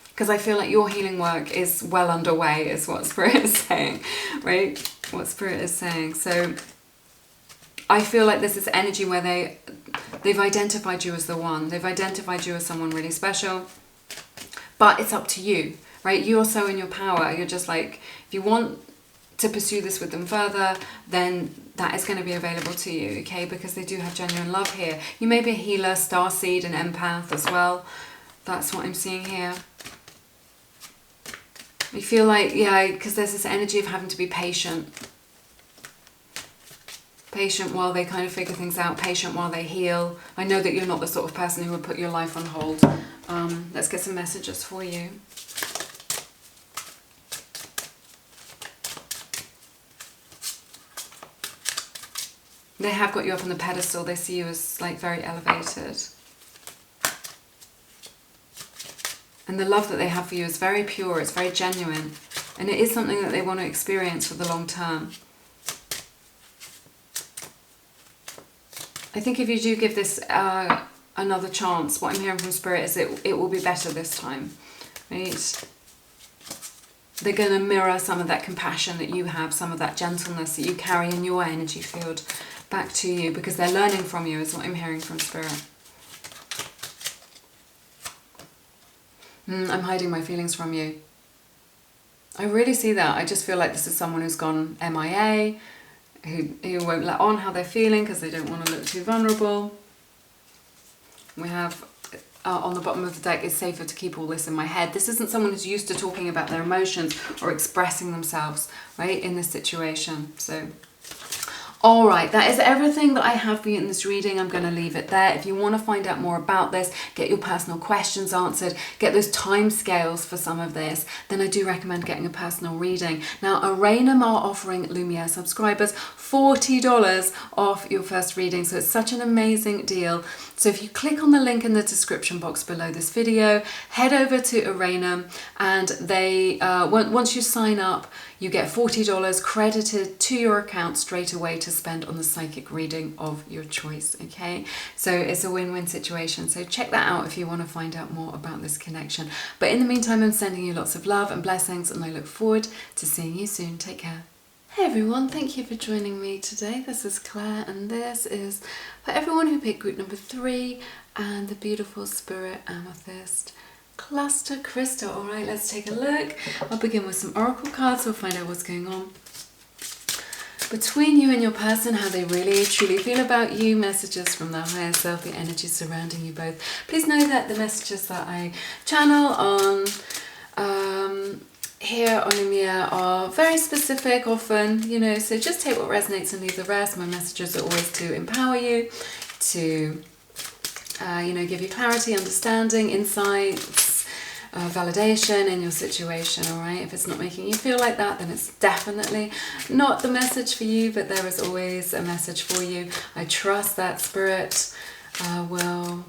Because I feel like your healing work is well underway, is what Spirit is saying, right? What Spirit is saying. So I feel like this is energy where they've identified you as the one. They've identified you as someone really special. But it's up to you, right? You're so in your power. You're just like, if you want to pursue this with them further, then that is going to be available to you, okay? Because they do have genuine love here. You may be a healer, starseed, and empath as well. That's what I'm seeing here. You feel like, yeah, because there's this energy of having to be patient. Patient while they kind of figure things out, patient while they heal. I know that you're not the sort of person who would put your life on hold. Let's get some messages for you. They have got you up on the pedestal. They see you as like very elevated. And the love that they have for you is very pure, it's very genuine. And it is something that they want to experience for the long term. I think if you do give this another chance, what I'm hearing from Spirit is it will be better this time, right? They're going to mirror some of that compassion that you have, some of that gentleness that you carry in your energy field back to you, because they're learning from you, is what I'm hearing from Spirit. I'm hiding my feelings from you. I really see that. I just feel like this is someone who's gone MIA, who won't let on how they're feeling because they don't want to look too vulnerable. We have on the bottom of the deck, it's safer to keep all this in my head. This isn't someone who's used to talking about their emotions or expressing themselves, right, in this situation. So, all right, that is everything that I have for you in this reading. I'm going to leave it there. If you want to find out more about this, get your personal questions answered, get those time scales for some of this, then I do recommend getting a personal reading. Now, Araynham are offering Lumiere subscribers $40 off your first reading, so it's such an amazing deal. So if you click on the link in the description box below this video, head over to Araynham, and they once you sign up, you get $40 credited to your account straight away to spend on the psychic reading of your choice, okay? So it's a win-win situation. So check that out if you want to find out more about this connection. But in the meantime, I'm sending you lots of love and blessings, and I look forward to seeing you soon. Take care. Hey everyone, thank you for joining me today. This is Claire, and this is for everyone who picked group number 3 and the beautiful Spirit Amethyst Cluster Crystal. All right, let's take a look. I'll begin with some oracle cards. We'll find out what's going on between you and your person, how they really truly feel about you, messages from their higher self, the energy surrounding you both. Please know that the messages that I channel on here on Lumiere are very specific often, you know, so just take what resonates and leave the rest. My messages are always to empower you, to you know, give you clarity, understanding, insights, validation in your situation, all right? If it's not making you feel like that, then it's definitely not the message for you, but there is always a message for you. I trust that Spirit will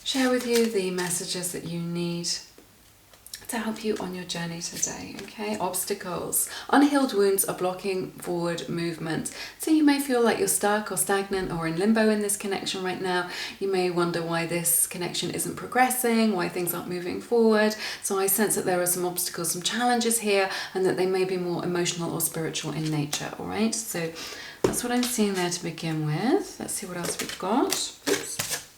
share with you the messages that you need to help you on your journey today, okay? Obstacles. Unhealed wounds are blocking forward movement. So you may feel like you're stuck or stagnant or in limbo in this connection right now. You may wonder why this connection isn't progressing, why things aren't moving forward. So I sense that there are some obstacles, some challenges here, and that they may be more emotional or spiritual in nature, all right? So that's what I'm seeing there to begin with. Let's see what else we've got. Oops.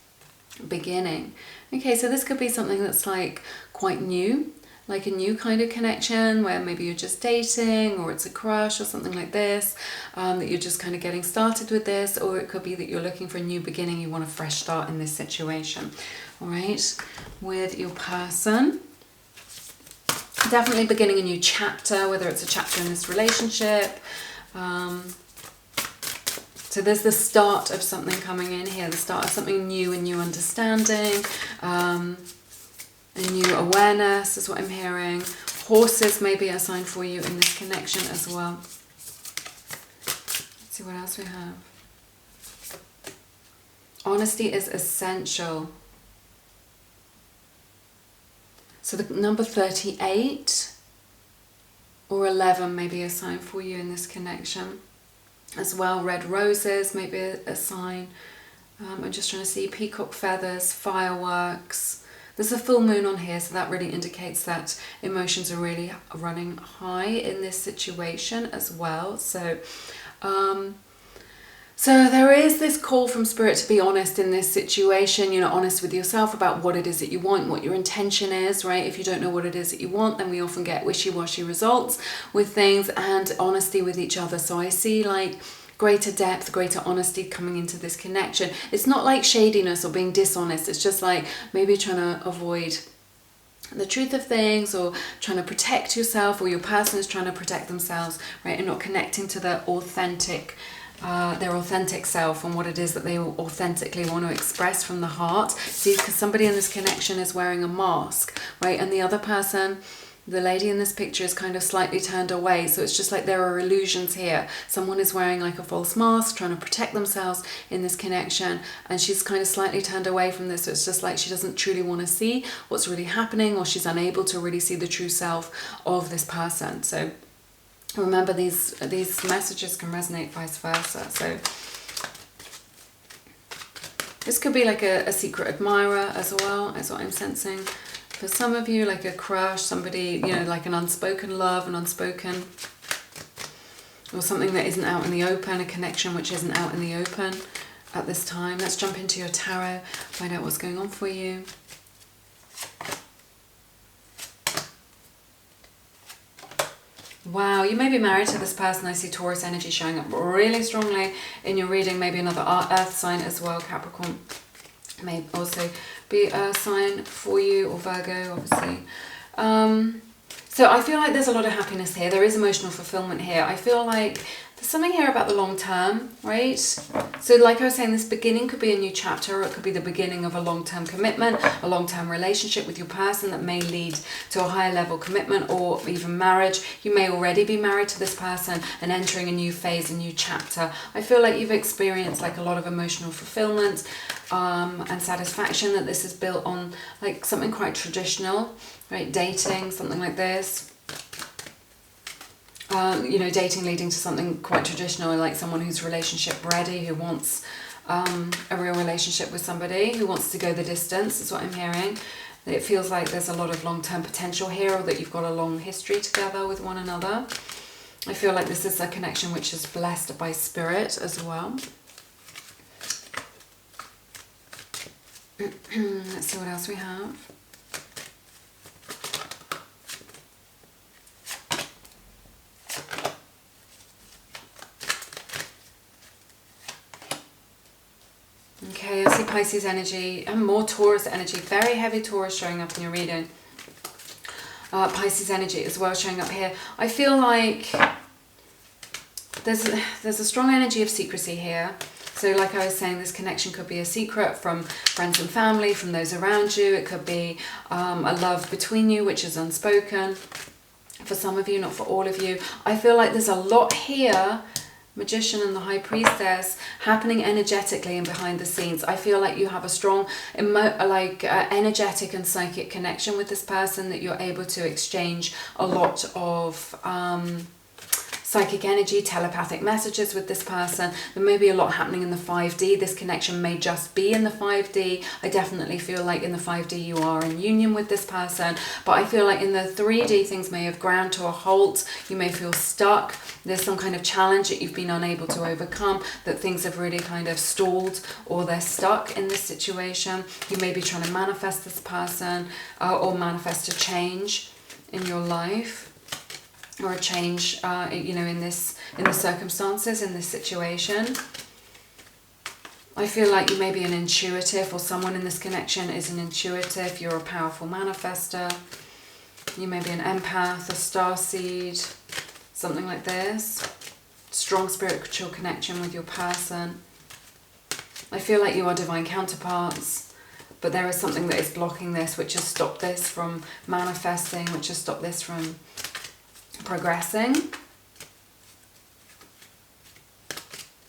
Beginning. Okay, so this could be something that's like quite new, like a new kind of connection where maybe you're just dating, or it's a crush or something like this, that you're just kind of getting started with this, or it could be that you're looking for a new beginning, you want a fresh start in this situation, all right, with your person. Definitely beginning a new chapter, whether it's a chapter in this relationship. So there's the start of something coming in here, the start of something new, a new understanding, a new awareness is what I'm hearing, Horses may be a sign for you in this connection as well. Let's see what else we have. Honesty is essential. So the number 38 or 11 may be a sign for you in this connection as well. Red roses may be a sign. I'm just trying to see peacock feathers, fireworks. There's a full moon on here, so that really indicates that emotions are really running high in this situation as well. So there is this call from Spirit to be honest in this situation, you know, honest with yourself about what it is that you want, what your intention is, right? If you don't know what it is that you want, then we often get wishy-washy results with things, and honesty with each other. So I see like greater depth, greater honesty coming into this connection. It's not like shadiness or being dishonest. It's just like maybe trying to avoid the truth of things, or trying to protect yourself, or your person is trying to protect themselves, right? And not connecting to their authentic self and what it is that they authentically want to express from the heart. See, because somebody in this connection is wearing a mask, right? And the other person, the lady in this picture, is kind of slightly turned away. So it's just like there are illusions here. Someone is wearing like a false mask, trying to protect themselves in this connection, and she's kind of slightly turned away from this. So it's just like she doesn't truly want to see what's really happening, or she's unable to really see the true self of this person. So remember, these messages can resonate vice versa. So this could be like a secret admirer as well, is what I'm sensing. For some of you, like a crush, somebody, you know, like an unspoken love, an unspoken, or something that isn't out in the open, a connection which isn't out in the open at this time. Let's jump into your tarot, find out what's going on for you. Wow, you may be married to this person. I see Taurus energy showing up really strongly in your reading. Maybe another earth sign as well. Capricorn may also be a sign for you, or Virgo, obviously. So I feel like there's a lot of happiness here. There is emotional fulfillment here. I feel like there's something here about the long term, right? So like I was saying, this beginning could be a new chapter, or it could be the beginning of a long-term commitment, a long-term relationship with your person that may lead to a higher level commitment, or even marriage. You may already be married to this person and entering a new phase, a new chapter. I feel like you've experienced like a lot of emotional fulfillment and satisfaction, that this is built on like something quite traditional, right? Dating, something like this. You know, dating leading to something quite traditional, like someone who's relationship ready, who wants a real relationship with somebody, who wants to go the distance, is what I'm hearing. It feels like there's a lot of long-term potential here, or that you've got a long history together with one another. I feel like this is a connection which is blessed by Spirit as well. Let's see what else we have. Okay, I see Pisces energy and more Taurus energy. Very heavy Taurus showing up in your reading. Pisces energy as well showing up here. I feel like there's a strong energy of secrecy here. So like I was saying, this connection could be a secret from friends and family, from those around you. It could be a love between you which is unspoken. For some of you, not for all of you. I feel like there's a lot here, Magician and the High Priestess, happening energetically and behind the scenes. I feel like you have a strong energetic and psychic connection with this person, that you're able to exchange a lot of psychic energy, telepathic messages with this person. There may be a lot happening in the 5D. This connection may just be in the 5D. I definitely feel like in the 5D you are in union with this person, but I feel like in the 3D things may have ground to a halt. You may feel stuck. There's some kind of challenge that you've been unable to overcome, that things have really kind of stalled, or they're stuck in this situation. You may be trying to manifest this person or manifest a change in your life, or a change, you know, in the circumstances, in this situation. I feel like you may be an intuitive, or someone in this connection is an intuitive. You're a powerful manifester. You may be an empath, a starseed, something like this. Strong spiritual connection with your person. I feel like you are divine counterparts. but there is something that is blocking this, which has stopped this from manifesting, which has stopped this from progressing.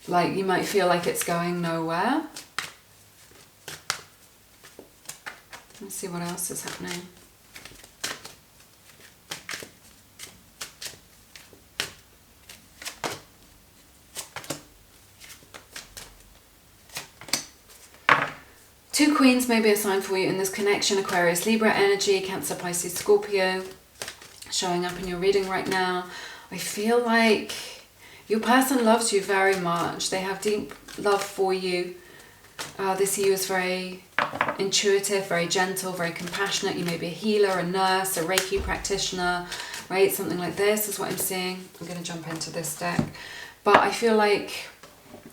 Like you might feel like it's going nowhere. Let's see what else is happening. Two Queens may be a sign for you in this connection. Aquarius, Libra energy, Cancer, Pisces, Scorpio showing up in your reading right now. I feel like your person loves you very much. They have deep love for you. They see you as very intuitive, very gentle, very compassionate. You may be a healer, a nurse, a Reiki practitioner, right? Something like this is what I'm seeing. I'm going to jump into this deck. But I feel like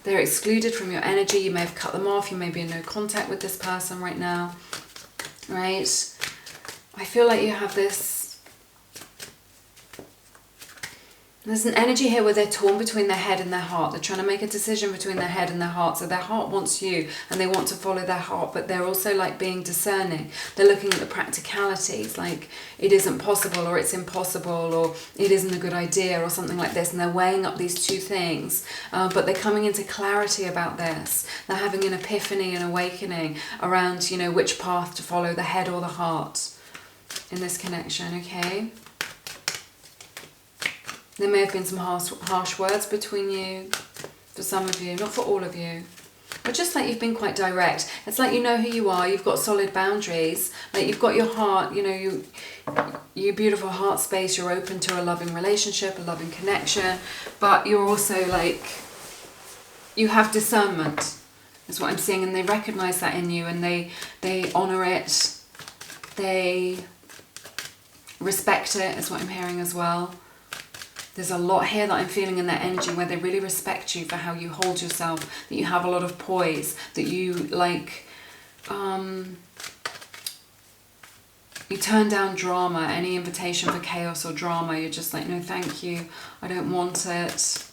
they're excluded from your energy. You may have cut them off. You may be in no contact with this person right now, right? I feel like you have this... There's an energy here where they're torn between their head and their heart. They're trying to make a decision between their head and their heart. So their heart wants you and they want to follow their heart, but they're also like being discerning. They're looking at the practicalities, like it isn't possible or it's impossible or it isn't a good idea or something like this. And they're weighing up these two things, but they're coming into clarity about this. They're having an epiphany and awakening around, you know, which path to follow, the head or the heart in this connection, okay? There may have been some harsh words between you, for some of you, not for all of you. But just like you've been quite direct. It's like you know who you are, you've got solid boundaries. Like you've got your heart, you know, you beautiful heart space, you're open to a loving relationship, a loving connection. But you're also like, you have discernment, is what I'm seeing. And they recognize that in you and they honor it. They respect it, is what I'm hearing as well. There's a lot here that I'm feeling in their energy where they really respect you for how you hold yourself, that you have a lot of poise, that you like, you turn down drama, any invitation for chaos or drama. You're just like, no, thank you. I don't want it.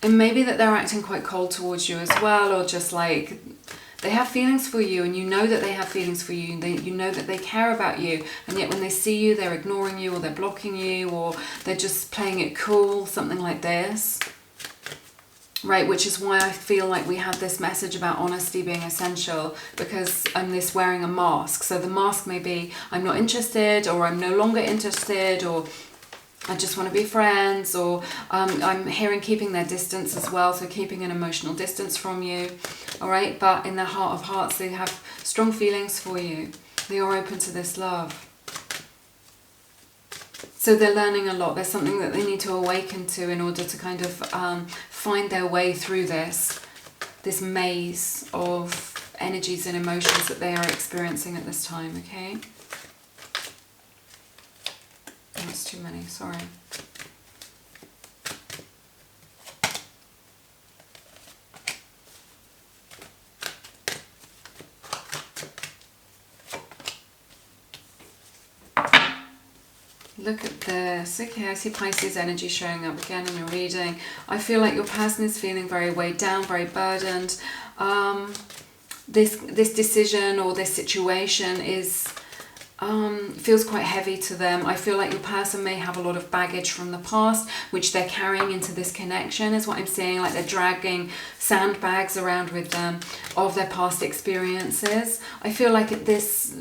And maybe that they're acting quite cold towards you as well, or just like, they have feelings for you and you know that they have feelings for you. You know that they care about you, and yet when they see you, they're ignoring you or they're blocking you or they're just playing it cool, something like this. Right, which is why I feel like we have this message about honesty being essential, because I'm this wearing a mask. So the mask may be, I'm not interested, or I'm no longer interested, or I just want to be friends, or I'm hearing keeping their distance as well, so keeping an emotional distance from you, all right? But in their heart of hearts, they have strong feelings for you. They are open to this love. So they're learning a lot. There's something that they need to awaken to in order to kind of find their way through this maze of energies and emotions that they are experiencing at this time, okay? That's too many, sorry. Look at this. Okay, I see Pisces energy showing up again in your reading. I feel like your person is feeling very weighed down, very burdened. This decision or this situation is feels quite heavy to them. I feel like your person may have a lot of baggage from the past, which they're carrying into this connection, is what I'm seeing. Like they're dragging sandbags around with them of their past experiences. I feel like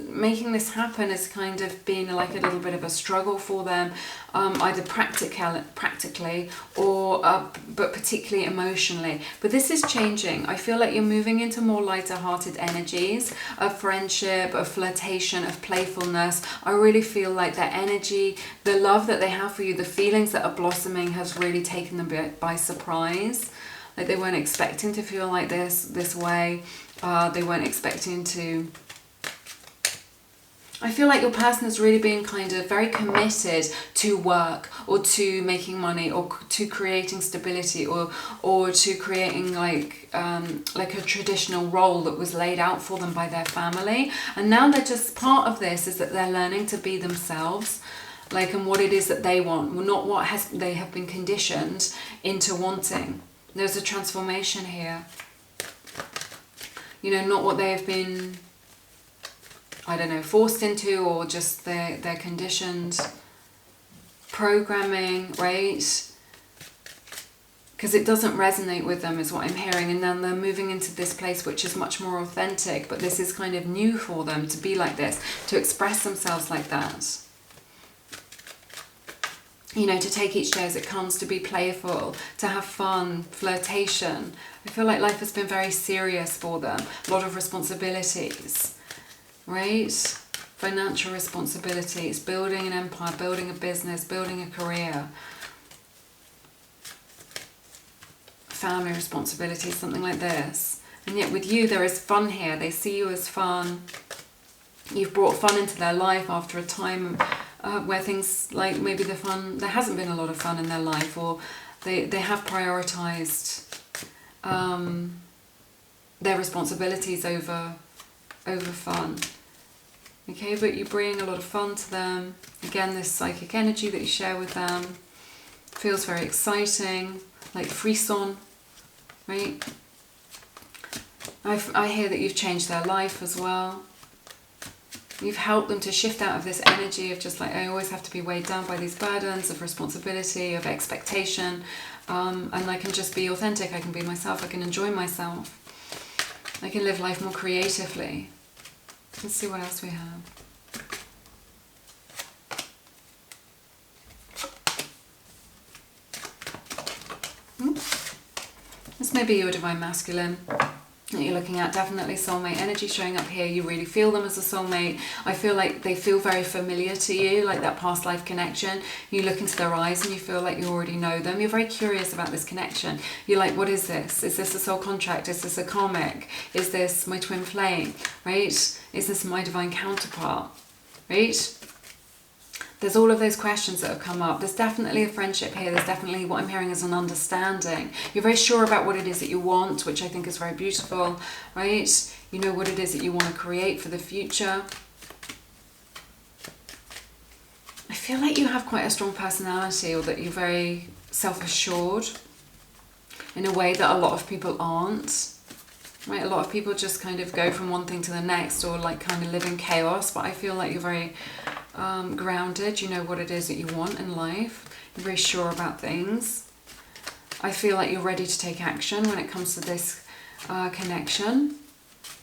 making this happen has kind of been like a little bit of a struggle for them, either practically or but particularly emotionally. But this is changing. I feel like you're moving into more lighter-hearted energies of friendship, of flirtation, of playfulness. I really feel like their energy, the love that they have for you, the feelings that are blossoming has really taken them by surprise. Like they weren't expecting to feel like this way. They weren't expecting to... I feel like your person has really been kind of very committed to work or to making money or to creating stability or to creating like a traditional role that was laid out for them by their family. And now they're just, part of this is that they're learning to be themselves, like, and what it is that they want, not what they have been conditioned into wanting. There's a transformation here. you know, not what they have been, I don't know, forced into, or just their conditioned programming, right? Because it doesn't resonate with them is what I'm hearing, and then they're moving into this place which is much more authentic, but this is kind of new for them to be like this, to express themselves like that. You know, to take each day as it comes, to be playful, to have fun, flirtation. I feel like life has been very serious for them, a lot of responsibilities, right? Financial responsibilities, building an empire, building a business, building a career. Family responsibilities, something like this. And yet with you there is fun here. They see you as fun. You've brought fun into their life after a time where things like maybe there hasn't been a lot of fun in their life, or they have prioritized their responsibilities over fun. Okay, but you bring a lot of fun to them. Again, this psychic energy that you share with them feels very exciting, like frisson. Right? I hear that you've changed their life as well. You've helped them to shift out of this energy of just like, I always have to be weighed down by these burdens of responsibility, of expectation, and I can just be authentic, I can be myself, I can enjoy myself. I can live life more creatively. Let's see what else we have. This may be your divine masculine that you're looking at. Definitely soulmate energy showing up here. You really feel them as a soulmate. I feel like they feel very familiar to you, like that past life connection. You look into their eyes and you feel like you already know them. You're very curious about this connection. You're like, what is this? Is this a soul contract? Is this a karmic? Is this my twin flame? Right? Is this my divine counterpart? Right? There's all of those questions that have come up. There's definitely a friendship here. There's definitely, what I'm hearing is an understanding. You're very sure about what it is that you want, which I think is very beautiful, right? You know what it is that you want to create for the future. I feel like you have quite a strong personality, or that you're very self-assured in a way that a lot of people aren't. Right? A lot of people just kind of go from one thing to the next, or like kind of live in chaos, but I feel like you're very grounded. You know what it is that you want in life. You're very sure about things. I feel like you're ready to take action when it comes to this connection.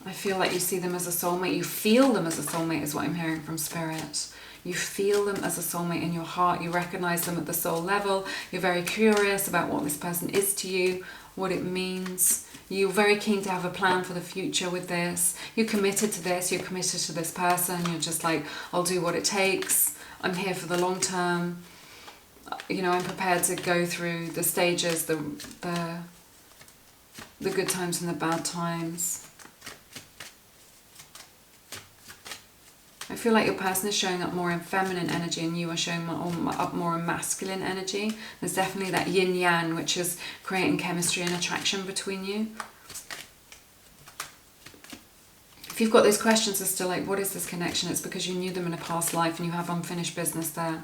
I feel like you see them as a soulmate. You feel them as a soulmate is what I'm hearing from Spirit. You feel them as a soulmate in your heart. You recognize them at the soul level. You're very curious about what this person is to you, what it means. You're very keen to have a plan for the future with this. You're committed to this. You're committed to this person. You're just like, I'll do what it takes. I'm here for the long term. You know, I'm prepared to go through the stages, the good times and the bad times. I feel like your person is showing up more in feminine energy and you are showing up more in masculine energy. There's definitely that yin-yang, which is creating chemistry and attraction between you. If you've got those questions as to like, what is this connection? It's because you knew them in a past life and you have unfinished business there.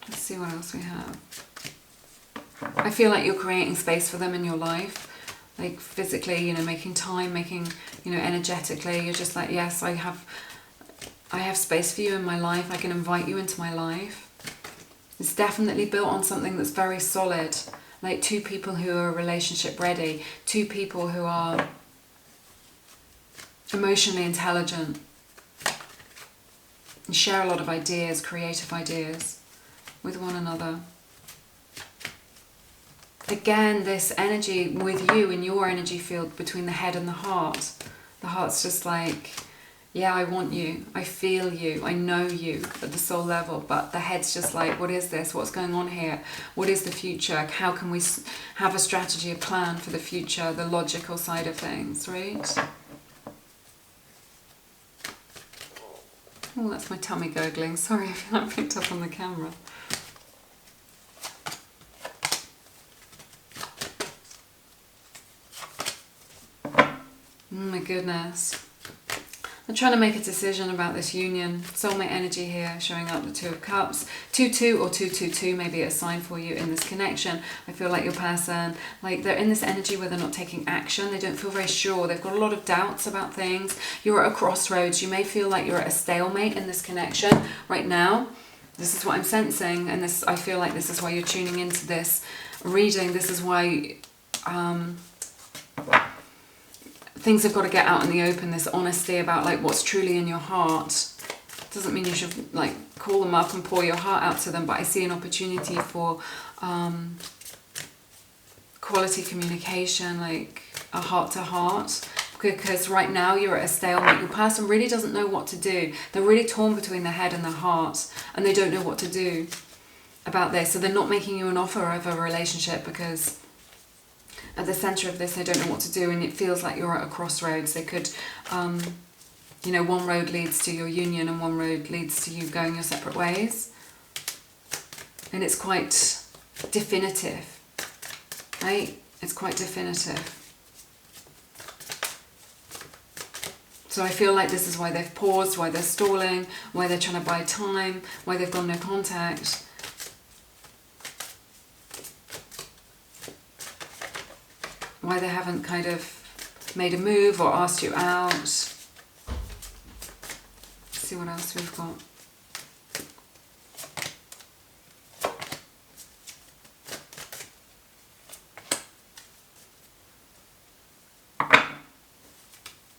Let's see what else we have. I feel like you're creating space for them in your life, like physically, you know, making time, you know, energetically. You're just like, yes, I have space for you in my life. I can invite you into my life. It's definitely built on something that's very solid, like two people who are relationship ready, two people who are emotionally intelligent and share a lot of ideas, creative ideas with one another. Again, this energy with you in your energy field between the head and the heart. The heart's just like, yeah, I want you, I feel you, I know you at the soul level, but the head's just like, what is this? What's going on here? What is the future? How can we have a strategy, a plan for the future, the logical side of things, right? Oh, that's my tummy gurgling. Sorry if you haven't picked up on the camera. Oh my goodness. They're trying to make a decision about this union. Soulmate energy here, showing up the Two of Cups. 2-2 or 2-2-2 may be a sign for you in this connection. I feel like your person, like they're in this energy where they're not taking action. They don't feel very sure. They've got a lot of doubts about things. You're at a crossroads. You may feel like you're at a stalemate in this connection right now. This is what I'm sensing. And this, I feel like this is why you're tuning into this reading. This is why... things have got to get out in the open, this honesty about like what's truly in your heart. Doesn't mean you should like call them up and pour your heart out to them, but I see an opportunity for quality communication, like a heart to heart, because right now you're at a stalemate. Your person really doesn't know what to do. They're really torn between their head and their heart, and they don't know what to do about this. So they're not making you an offer of a relationship because at the center of this, they don't know what to do, and it feels like you're at a crossroads. They could, you know, one road leads to your union and one road leads to you going your separate ways. And it's quite definitive, right? It's quite definitive. So I feel like this is why they've paused, why they're stalling, why they're trying to buy time, why they've got no contact. Why they haven't kind of made a move or asked you out. Let's see what else we've got.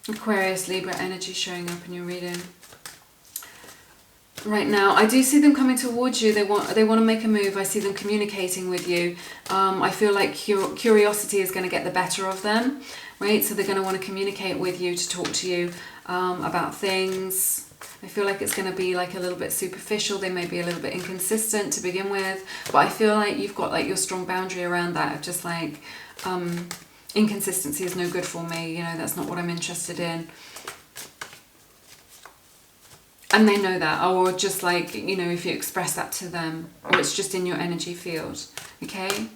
Aquarius, Libra energy showing up in your reading. Right now, I do see them coming towards you. They want to make a move. I see them communicating with you. I feel like curiosity is going to get the better of them, right? So they're going to want to communicate with you, to talk to you about things. I feel like it's going to be like a little bit superficial. They may be a little bit inconsistent to begin with, but I feel like you've got like your strong boundary around that of just like inconsistency is no good for me. You know, that's not what I'm interested in. And they know that, or just like, you know, if you express that to them, or it's just in your energy field, okay?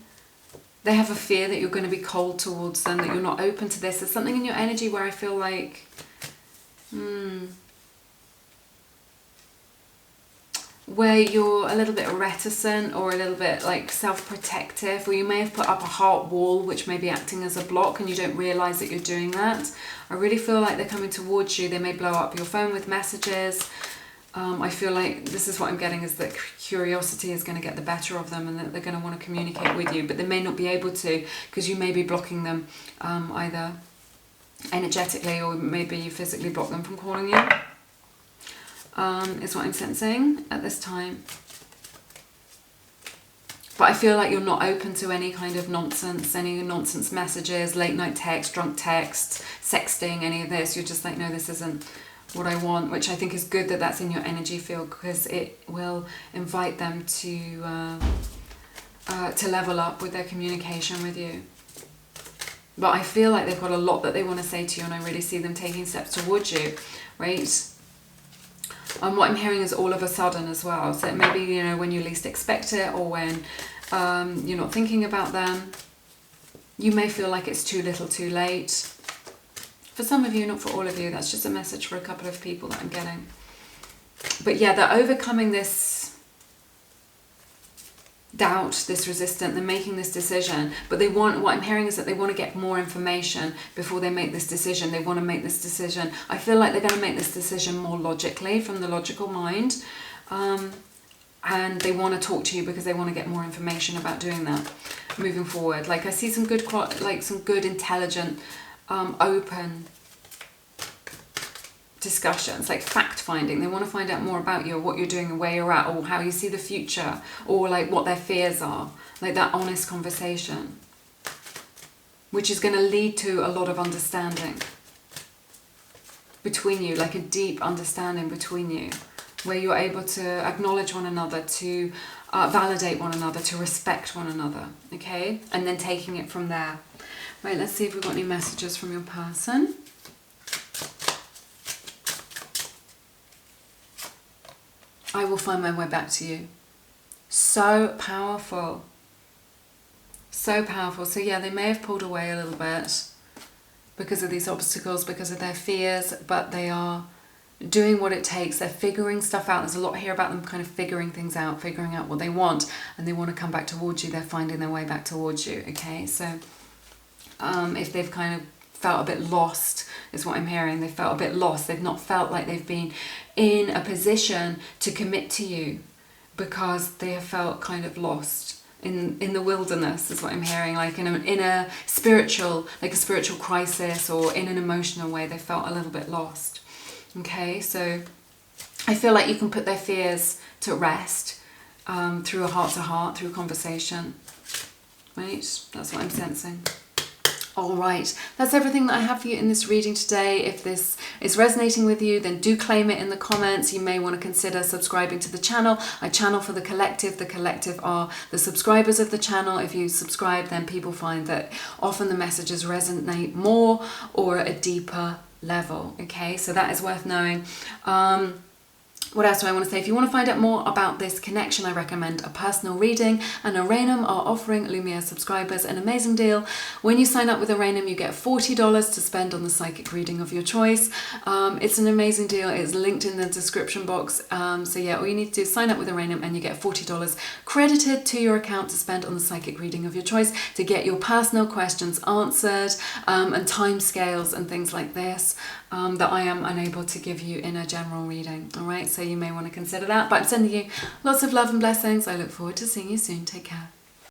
They have a fear that you're going to be cold towards them, that you're not open to this. There's something in your energy where I feel like, where you're a little bit reticent or a little bit like self-protective, or you may have put up a heart wall which may be acting as a block and you don't realize that you're doing that. I really feel like they're coming towards you. They may blow up your phone with messages. I feel like this is what I'm getting, is that curiosity is going to get the better of them and that they're going to want to communicate with you, but they may not be able to because you may be blocking them either energetically, or maybe you physically block them from calling you. Is what I'm sensing at this time. But I feel like you're not open to any kind of nonsense, any nonsense messages, late night text, drunk text, sexting, any of this. You're just like, no, this isn't what I want, which I think is good that that's in your energy field, because it will invite them to level up with their communication with you. But I feel like they've got a lot that they want to say to you, and I really see them taking steps towards you, right? And what I'm hearing is all of a sudden as well. So it may be, you know, when you least expect it, or when you're not thinking about them. You may feel like it's too little too late. For some of you, not for all of you. That's just a message for a couple of people that I'm getting. But yeah, they're overcoming this doubt, this resistance. They're making this decision. But they want, what I'm hearing is that they want to get more information before they make this decision. They want to make this decision. I feel like they're going to make this decision more logically, from the logical mind. And they want to talk to you because they want to get more information about doing that moving forward. Like I see some good, some good, intelligent, open discussions, like fact finding. They want to find out more about you, or what you're doing and where you're at, or how you see the future, or like what their fears are. Like that honest conversation, which is going to lead to a lot of understanding between you, like a deep understanding between you, where you're able to acknowledge one another, to validate one another, to respect one another, okay? And then taking it from there. Right, let's see if we've got any messages from your person. I will find my way back to you. So powerful. So powerful. So yeah, they may have pulled away a little bit because of these obstacles, because of their fears, but they are doing what it takes. They're figuring stuff out. There's a lot here about them kind of figuring things out, figuring out what they want, and they want to come back towards you. They're finding their way back towards you, okay? So if they've kind of felt a bit lost, is what I'm hearing. They felt a bit lost. They've not felt like they've been in a position to commit to you because they have felt kind of lost in the wilderness, is what I'm hearing, like in a spiritual, like a spiritual crisis, or in an emotional way. They felt a little bit lost. Okay, so I feel like you can put their fears to rest through a heart-to-heart, through conversation, right? That's what I'm sensing. All right, that's everything that I have for you in this reading today. If this is resonating with you, then do claim it in the comments. You may want to consider subscribing to the channel. I channel for the collective. The collective are the subscribers of the channel. If you subscribe, then people find that often the messages resonate more or at a deeper level. Okay, so that is worth knowing. What else do I want to say? If you want to find out more about this connection, I recommend a personal reading, and Aranum are offering Lumiere subscribers an amazing deal. When you sign up with Aranum, you get $40 to spend on the psychic reading of your choice. It's an amazing deal. It's linked in the description box. So yeah, all you need to do is sign up with Aranum and you get $40 credited to your account to spend on the psychic reading of your choice, to get your personal questions answered, and time scales and things like this that I am unable to give you in a general reading. All right, so you may want to consider that. But I'm sending you lots of love and blessings. I look forward to seeing you soon. Take care.